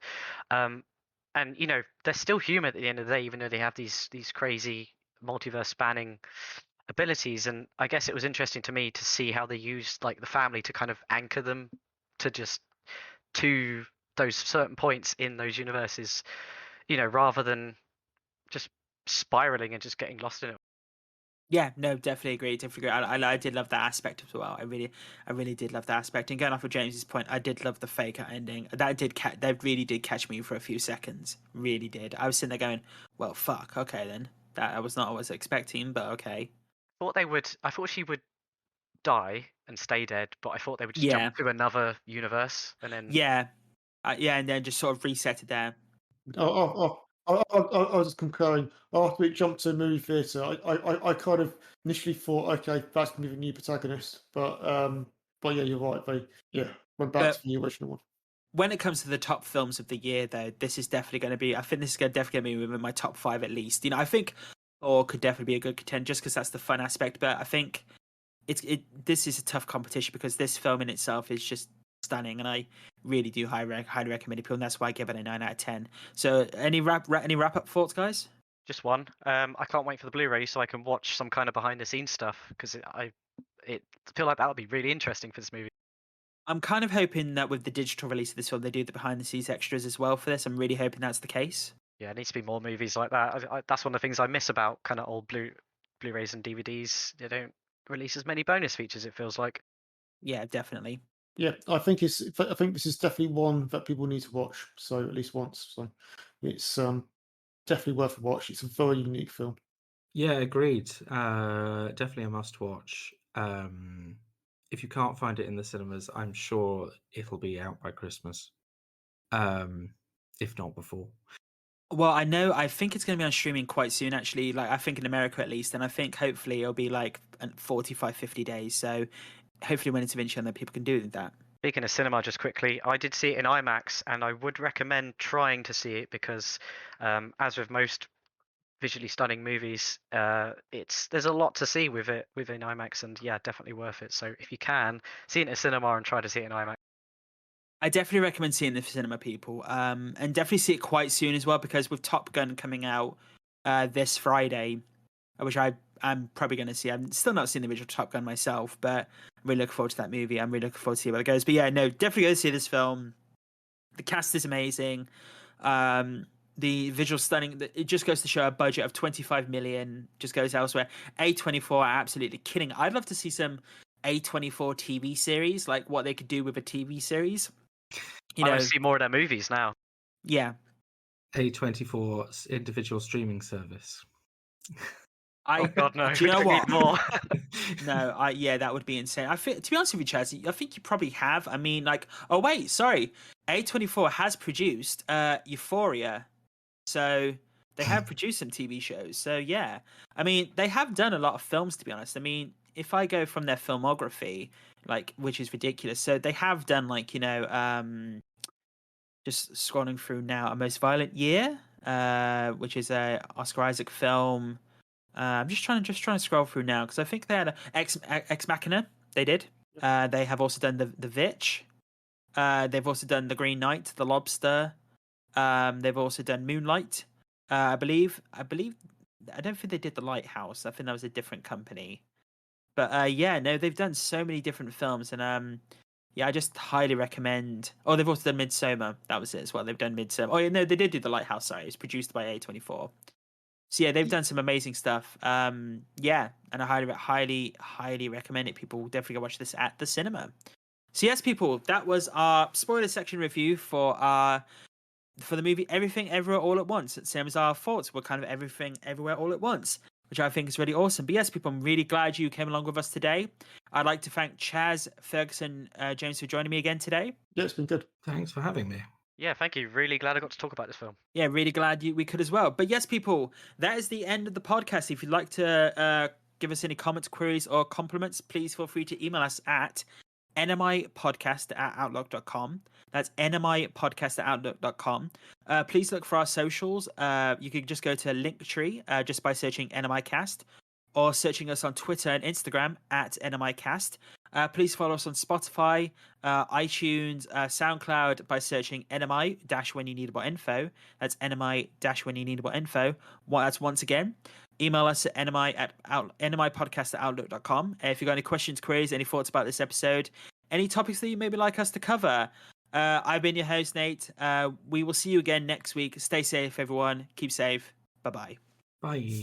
And, you know, they're still human at the end of the day, even though they have these crazy multiverse spanning abilities. And I guess it was interesting to me to see how they used, like, the family to kind of anchor them to those certain points in those universes, you know, rather than just spiraling and just getting lost in it. Yeah, no, definitely agree. I did love that aspect as well. I really did love that aspect. And going off of James's point, I did love the fake out ending. That really did catch me for a few seconds. Really did. I was sitting there going, "Well, fuck. Okay, then." That was not what I was expecting, but okay. I thought she would die and stay dead, but I thought they would just Yeah. jump to another universe and then. Yeah, and then just sort of reset it there. I was just concurring. After it jumped to a movie theatre, I kind of initially thought, okay, that's going to be the new protagonist. But yeah, you're right. They went back to the original one. When it comes to the top films of the year, though, this is definitely going to be. I think this is definitely going to be within my top 5 at least. You know, I think or could definitely be a good contender just because that's the fun aspect. But I think this is a tough competition because this film in itself is just stunning, and I really do highly recommend it, people, and that's why I give it a 9 out of 10. So any wrap up thoughts, guys? Just one. I can't wait for the Blu-ray so I can watch some kind of behind the scenes stuff because I feel like that would be really interesting for this movie. I'm kind of hoping that with the digital release of this film, they do the behind the scenes extras as well for this. I'm really hoping that's the case. Yeah, it needs to be more movies like that. That's one of the things I miss about kind of old Blu-rays and DVDs. They don't release as many bonus features, it feels like. Yeah, definitely. Yeah, I think this is definitely one that people need to watch. So at least once. So it's definitely worth a watch. It's a very unique film. Yeah, agreed. Definitely a must watch. If you can't find it in the cinemas, I'm sure it'll be out by Christmas. If not before. Well, I think it's going to be on streaming quite soon, actually. Like, I think in America at least, and I think hopefully it'll be like 45, 50 days. So hopefully when it's eventually on there, people can do that. Speaking of cinema, just quickly, I did see it in IMAX, and I would recommend trying to see it because, as with most visually stunning movies, there's a lot to see with it within IMAX, and yeah, definitely worth it. So if you can, see it in a cinema and try to see it in IMAX. I definitely recommend seeing the cinema, people, and definitely see it quite soon as well, because with Top Gun coming out this Friday, which I'm probably going to see. I'm still not seen the original Top Gun myself, but I'm really looking forward to that movie. I'm really looking forward to see where it goes. But yeah, no, definitely go see this film. The cast is amazing. The visual stunning. It just goes to show a budget of 25 million just goes elsewhere. A24 are absolutely killing it. I'd love to see some A24 TV series, like what they could do with a TV series. I want to see more of their movies now. Yeah. A24's individual streaming service. Oh God, no! Do you know what? More. No, yeah, that would be insane. I think, to be honest with you, Chaz, I think you probably have. I mean, like, oh wait, sorry, A24 has produced Euphoria, so they have produced some TV shows. So yeah, I mean, they have done a lot of films, to be honest. I mean, if I go from their filmography, like, which is ridiculous, so they have done, like, just scrolling through now, A Most Violent Year, which is a Oscar Isaac film. I'm just trying to scroll through now because I think they had Ex Machina. They did. They have also done the Vitch. They've also done The Green Knight, The Lobster. They've also done Moonlight. I believe. I don't think they did The Lighthouse. I think that was a different company. But yeah, no, they've done so many different films, and yeah, I just highly recommend. Oh, they've also done Midsommar. That was it as well. They've done Midsommar. Oh, yeah, no, they did do The Lighthouse. Sorry, it's produced by A24. So yeah, they've done some amazing stuff. Yeah, and I highly recommend it. People will definitely go watch this at the cinema. So yes, people, that was our spoiler section review for the movie Everything Everywhere All at Once. Same as our thoughts were kind of Everything Everywhere All at Once, which I think is really awesome. But yes, people, I'm really glad you came along with us today. I'd like to thank Chaz, Fergus, and James for joining me again today. Yeah, it's been good. Thanks for having me. Yeah, thank you. Really glad I got to talk about this film. Yeah, really glad we could as well. But yes, people, that is the end of the podcast. If you'd like to give us any comments, queries, or compliments, please feel free to email us at NMIpodcast@outlook.com. That's NMIpodcast@outlook.com. Please look for our socials. You can just go to Linktree just by searching NMIcast, or searching us on Twitter and Instagram at NMIcast. Please follow us on Spotify, iTunes, SoundCloud by searching NMI-when you need about info. That's NMI-when you need about info. That's once again. Email us at NMIpodcast@outlook.com. If you've got any questions, queries, any thoughts about this episode, any topics that you maybe like us to cover. I've been your host, Nate. We will see you again next week. Stay safe, everyone. Keep safe. Bye-bye. Bye.